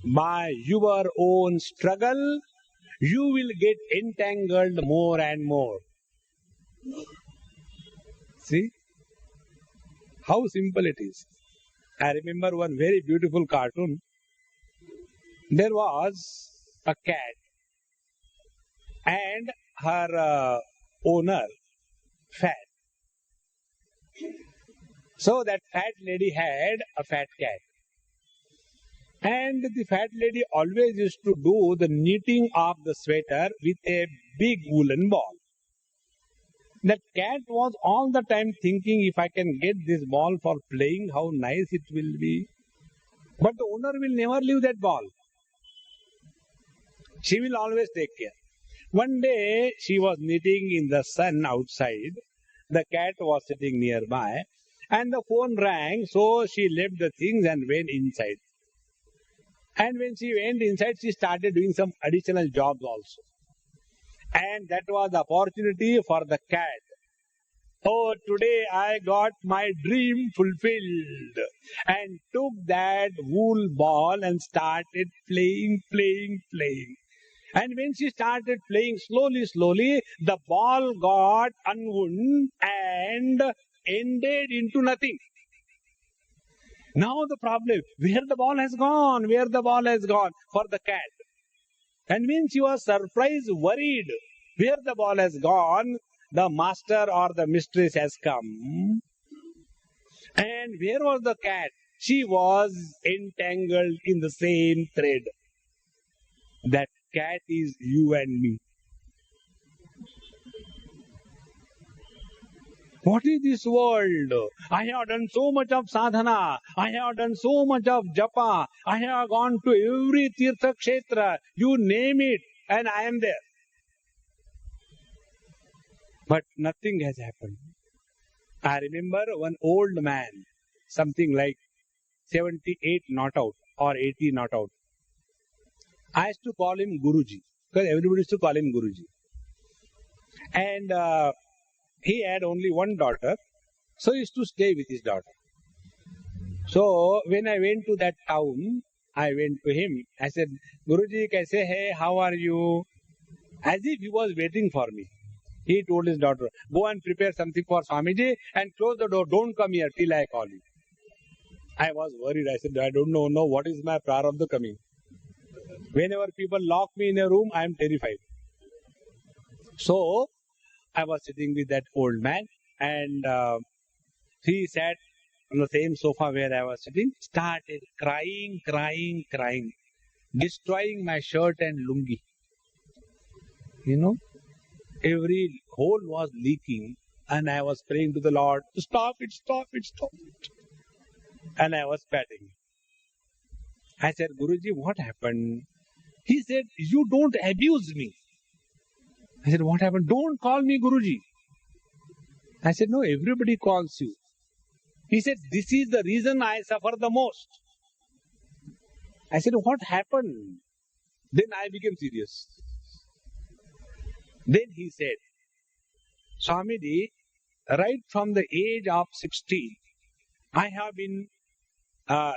S1: By your own struggle, you will get entangled more and more. See how simple it is. I remember one very beautiful cartoon. There was a cat and her owner, fat. So that fat lady had a fat cat. And the fat lady always used to do the knitting of the sweater with a big woolen ball. The cat was all the time thinking, if I can get this ball for playing, how nice it will be. But the owner will never leave that ball. She will always take care. One day she was knitting in the sun outside. The cat was sitting nearby and the phone rang, so she left the things and went inside. And when she went inside, she started doing some additional jobs also. And that was the opportunity for the cat. Oh, today I got my dream fulfilled. And took that wool ball and started playing. And when she started playing slowly, the ball got unwound and ended into nothing. Now the problem, where the ball has gone for the cat. And when she was surprised, worried, where the ball has gone, the master or the mistress has come. And where was the cat? She was entangled in the same thread. That cat is you and me. What is this world? I have done so much of sadhana. I have done so much of japa. I have gone to every tirtha kshetra. You name it, and I am there. But nothing has happened. I remember one old man, something like 78 not out or 80 not out. I used to call him Guruji because everybody used to call him Guruji. And he had only one daughter, so he used to stay with his daughter. So when I went to that town, I went to him. I said, Guruji, kaise hai? How are you? As if he was waiting for me. He told his daughter, go and prepare something for Swamiji and close the door. Don't come here till I call you. I was worried. I said, I don't know what is my prarabdha coming. Whenever people lock me in a room, I am terrified. So I was sitting with that old man, and he sat on the same sofa where I was sitting, started crying, destroying my shirt and lungi. You know, every hole was leaking, and I was praying to the Lord, stop it. And I was patting. I said, Guruji, what happened? He said, you don't abuse me. I said, what happened? Don't call me Guruji. I said, no, everybody calls you. He said, this is the reason I suffer the most. I said, what happened? Then I became serious. Then he said, Swamiji, right from the age of 16, I have been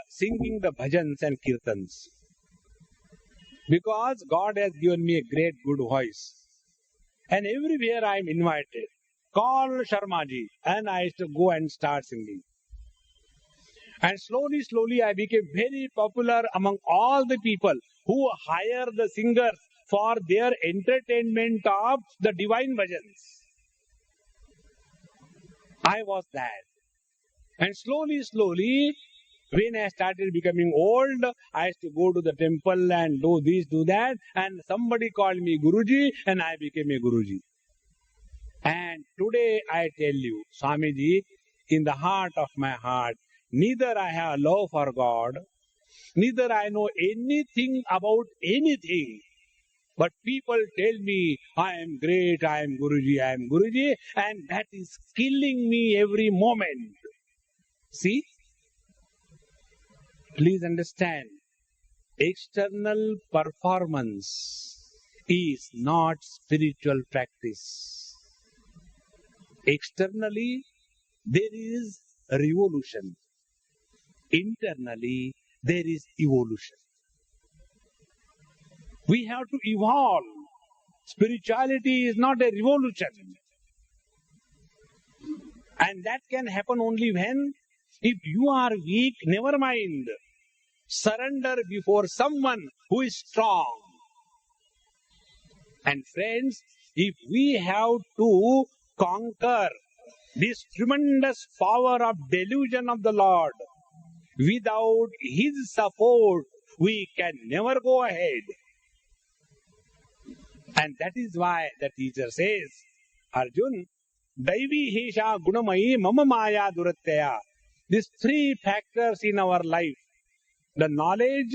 S1: singing the bhajans and kirtans. Because God has given me a great good voice. And everywhere I am invited, call Sharmaji, and I used to go and start singing. And slowly I became very popular among all the people who hire the singers for their entertainment of the divine bhajans. I was that. And slowly, when I started becoming old, I used to go to the temple and do this, do that, and somebody called me Guruji, and I became a Guruji. And today I tell you, Swamiji, in the heart of my heart, neither I have love for God, neither I know anything about anything. But people tell me, I am great, I am Guruji, and that is killing me every moment. See? Please understand, external performance is not spiritual practice. Externally, there is a revolution. Internally, there is evolution. We have to evolve. Spirituality is not a revolution. And that can happen only when, if you are weak, never mind. Surrender before someone who is strong. And friends, if we have to conquer this tremendous power of delusion of the Lord, without His support, we can never go ahead. And that is why the teacher says, Arjun, Daivi Hesha Gunamayi Mama Maya Durattaya. These three factors in our life, the knowledge,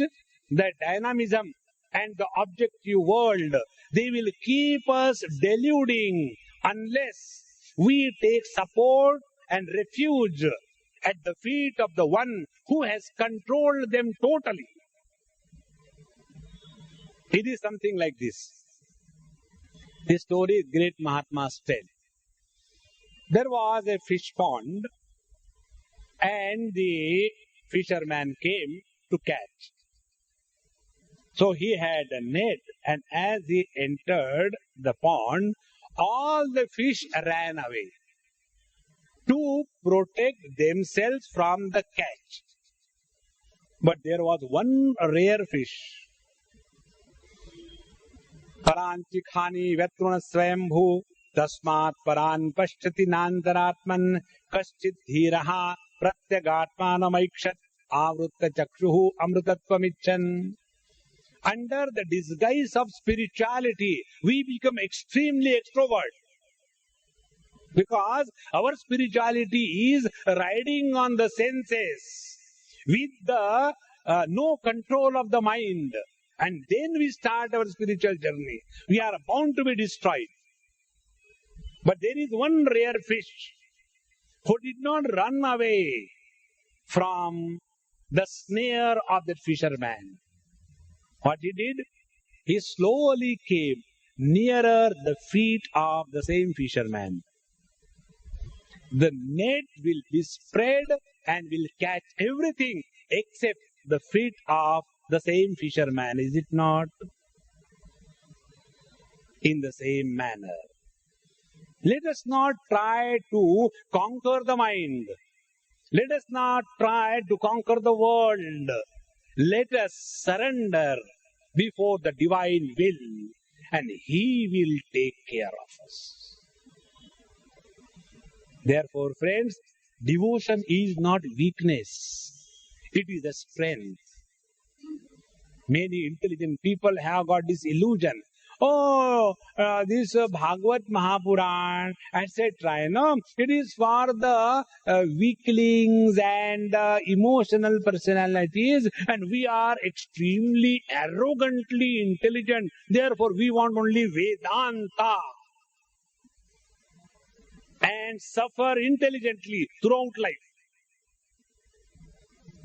S1: the dynamism, and the objective world, they will keep us deluding unless we take support and refuge at the feet of the one who has controlled them totally. It is something like this. This story great Mahatmas tell. There was a fish pond, and the fisherman came to catch. So he had a net, and as he entered the pond, all the fish ran away to protect themselves from the catch. But there was one rare fish. Paranchi khani vetruna swayambhu tasmat paran pashyati nantaratman kaschit dhiraha pratyagatmanamaikshat avrutta chakshuhu amrutatvamichan. Under the disguise of spirituality, we become extremely extrovert. Because our spirituality is riding on the senses with the no control of the mind. And then we start our spiritual journey. We are bound to be destroyed. But there is one rare fish who did not run away from the snare of that fisherman. What he did? He slowly came nearer the feet of the same fisherman. The net will be spread and will catch everything except the feet of the same fisherman, is it not? In the same manner, let us not try to conquer the mind. Let us not try to conquer the world. Let us surrender before the divine will, and He will take care of us. Therefore, friends, devotion is not weakness. It is a strength. Many intelligent people have got this illusion. Oh, this Bhagavad Mahapuran, etc. You know, it is for the weaklings and emotional personalities, and we are extremely arrogantly intelligent. Therefore, we want only Vedanta and suffer intelligently throughout life.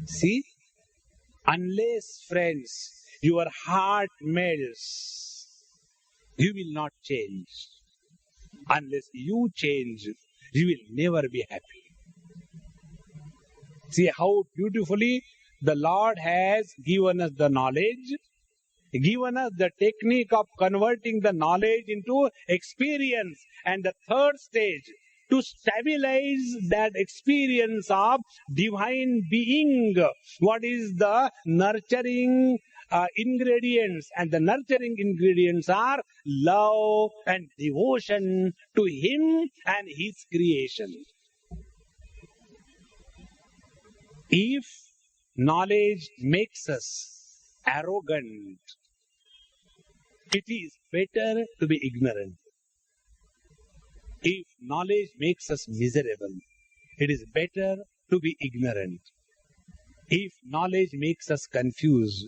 S1: See, unless, friends, your heart melts, you will not change. Unless you change, you will never be happy. See how beautifully the Lord has given us the knowledge, given us the technique of converting the knowledge into experience. And the third stage, to stabilize that experience of divine being. What is the nurturing ingredients? And the nurturing ingredients are love and devotion to Him and His creation. If knowledge makes us arrogant, it is better to be ignorant. If knowledge makes us miserable, it is better to be ignorant. If knowledge makes us confused,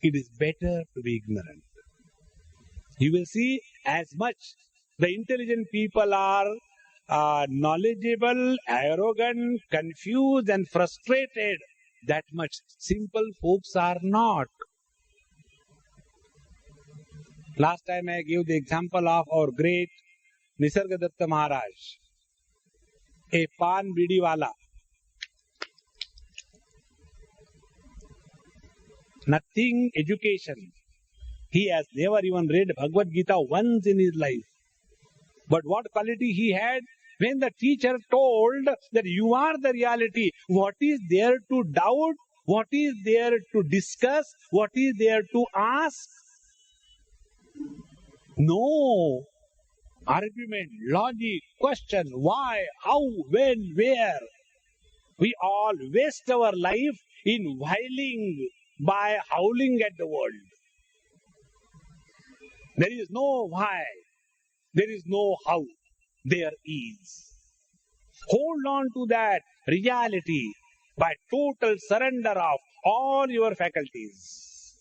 S1: it is better to be ignorant. You will see, as much the intelligent people are knowledgeable, arrogant, confused and frustrated, that much simple folks are not. Last time I gave the example of our great Nisargadatta Maharaj, a pan bidi wala. Nothing education. He has never even read Bhagavad Gita once in his life. But what quality he had? When the teacher told that you are the reality, what is there to doubt? What is there to discuss? What is there to ask? No. Argument, logic, question, why, how, when, where. We all waste our life in whiling by howling at the world. There is no why, there is no how, there is. Hold on to that reality by total surrender of all your faculties.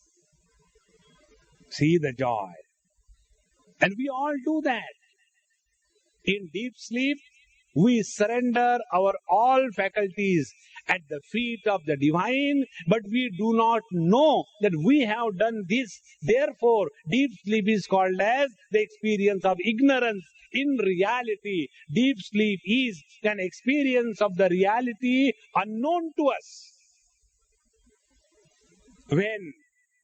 S1: See the joy. And we all do that. In deep sleep, we surrender our all faculties at the feet of the divine, but we do not know that we have done this. Therefore, deep sleep is called as the experience of ignorance. In reality, deep sleep is an experience of the reality unknown to us. When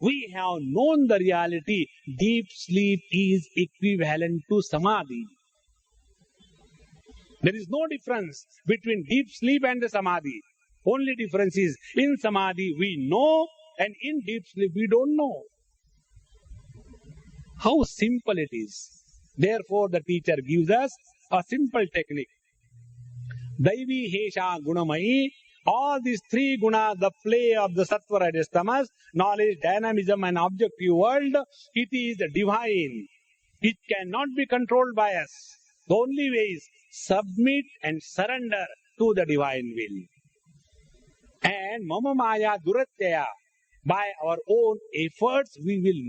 S1: we have known the reality, deep sleep is equivalent to samadhi. There is no difference between deep sleep and the samadhi. Only difference is, in samadhi we know, and in deep sleep we don't know. How simple it is. Therefore, the teacher gives us a simple technique. Daivi, Hesha, Gunamayi, all these three gunas, the play of the sattva, rajas, tamas, knowledge, dynamism and objective world, it is divine. It cannot be controlled by us. The only way is submit and surrender to the divine will. And mama maya duratyaya, by our own efforts, we will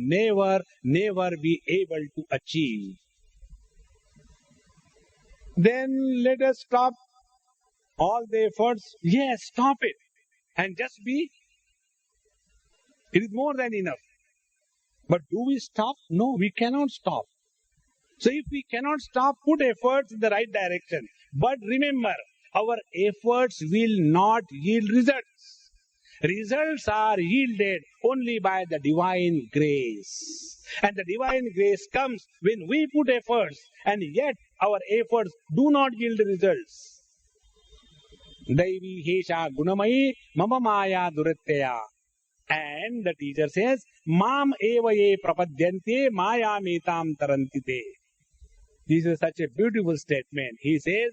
S1: never be able to achieve. Then let us stop all the efforts. Yes, stop it. And just be. It is more than enough. But do we stop? No, we cannot stop. So if we cannot stop, put efforts in the right direction. But remember, our efforts will not yield results. Results are yielded only by the divine grace. And the divine grace comes when we put efforts, and yet our efforts do not yield results. Daivi hesha gunamayi mama maya duratteya. And the teacher says, Mam eva ye prapadyante maya metam tarantite. This is such a beautiful statement. He says,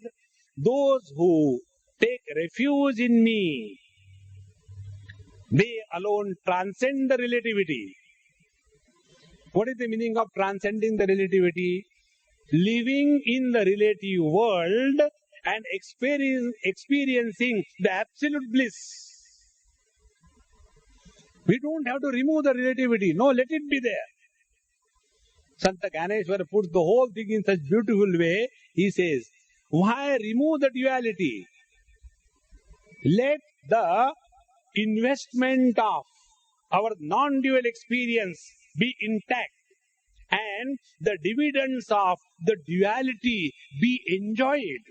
S1: those who take refuge in me, they alone transcend the relativity. What is the meaning of transcending the relativity? Living in the relative world and experiencing the absolute bliss. We don't have to remove the relativity. No, let it be there. Santa Ganeshwara puts the whole thing in such beautiful way. He says, why remove the duality? Let the investment of our non-dual experience be intact, and the dividends of the duality be enjoyed.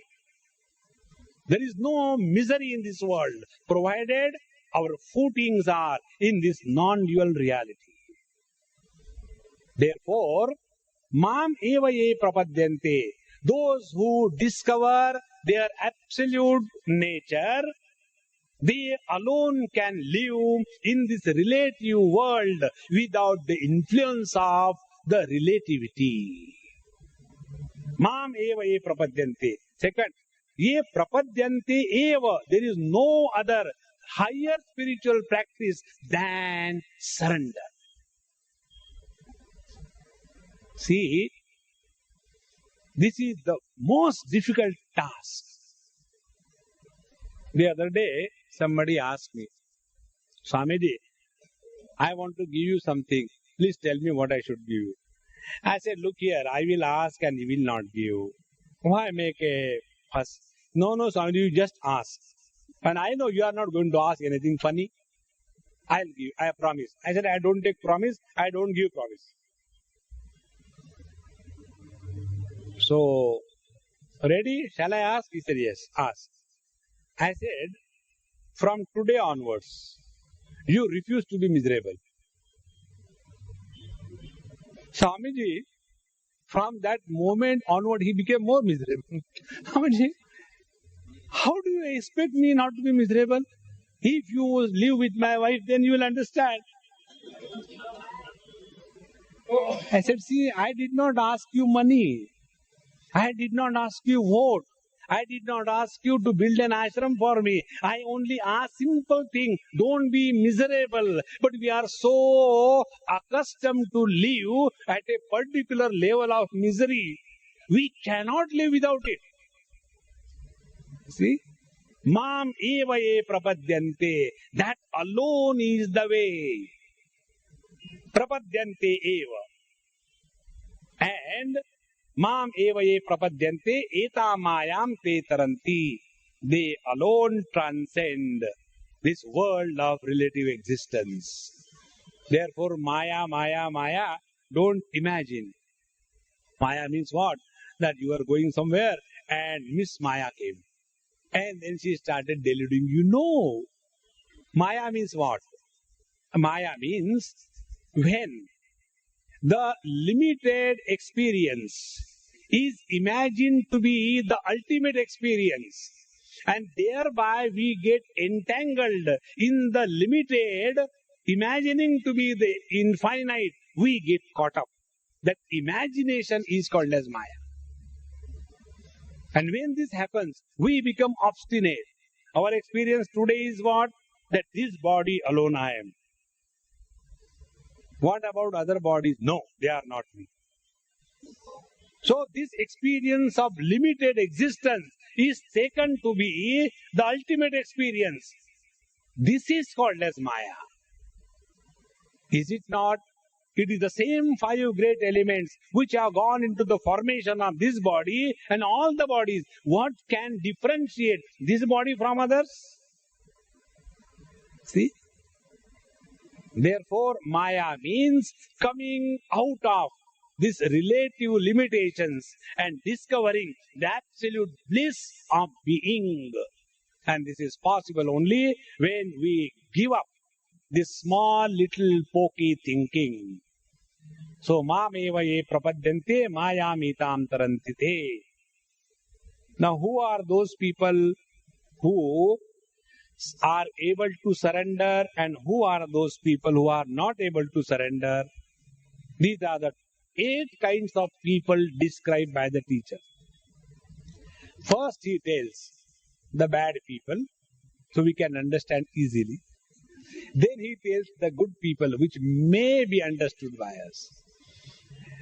S1: There is no misery in this world, provided our footings are in this non-dual reality. Therefore, Mam eva ye prapadyante, those who discover their absolute nature, they alone can live in this relative world without the influence of the relativity. Mam eva ye prapadyante. Second, ye prapadyante eva. There is no other higher spiritual practice than surrender. See, this is the most difficult task. The other day, somebody asked me, Swamiji, I want to give you something. Please tell me what I should give you. I said, look here, I will ask and you will not give. Why make a fuss? No, Swamiji, you just ask. And I know you are not going to ask anything funny. I'll give, I promise. I said, I don't take promise, I don't give promise. So, ready? Shall I ask? He said, yes, ask. I said, from today onwards, you refuse to be miserable. Swamiji, from that moment onward, he became more miserable. Swamiji, how do you expect me not to be miserable? If you live with my wife, then you will understand. I said, see, I did not ask you money. I did not ask you vote. I did not ask you to build an ashram for me. I only asked simple thing. Don't be miserable. But we are so accustomed to live at a particular level of misery. We cannot live without it. See? Mam eva ye prapadyante. That alone is the way. Prapadyante eva. And Mam eva ye prapadyante eta mayam te taranti. They alone transcend this world of relative existence. Therefore, Maya, don't imagine. Maya means what? That you are going somewhere and Miss Maya came. And then she started deluding you. No. Maya means what? Maya means when the limited experience is imagined to be the ultimate experience, and thereby we get entangled in the limited, imagining to be the infinite, we get caught up. That imagination is called as Maya. And when this happens, we become obstinate. Our experience today is what? That this body alone I am. What about other bodies? No, they are not me. So this experience of limited existence is taken to be the ultimate experience. This is called as Maya. Is it not? It is the same five great elements which have gone into the formation of this body and all the bodies. What can differentiate this body from others? See? Therefore, Maya means coming out of these relative limitations and discovering the absolute bliss of being. And this is possible only when we give up this small little pokey thinking. So, Mameva ye prapadyante mayamitam tarantite. Now, who are those people who are able to surrender and who are those people who are not able to surrender? These are the 8 kinds of people described by the teacher. First, he tells the bad people, so we can understand easily. Then he tells the good people, which may be understood by us.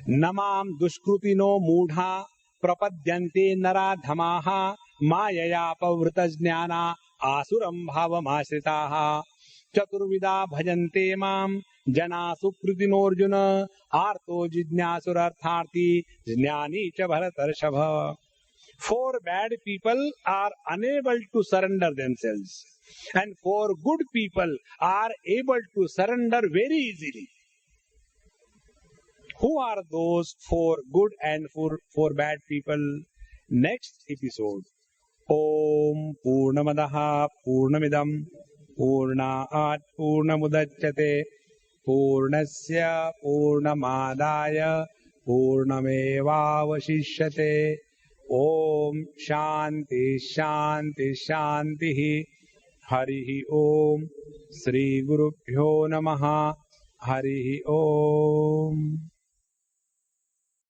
S1: Namam dushkrutino mudha prapadyante nara dhamaha mayaya pavrita jnana asuram bhavam ashritaha chaturvida bhajante mam jana sukritinorjuna arto jidnyasurartharti jnani cha bharatarshava. 4 bad people are unable to surrender themselves, and 4 good people are able to surrender very easily. Who are those 4 good and 4 bad people? Next episode. Om Purnamadaha Purnamidam Purnaat Purnamudachyate Purnasya Purnamadaya Purnamevavashishyate. Om Shanti Shanti Shanti. Harihi Om. Sri Gurubhyo Namaha. Harihi Om.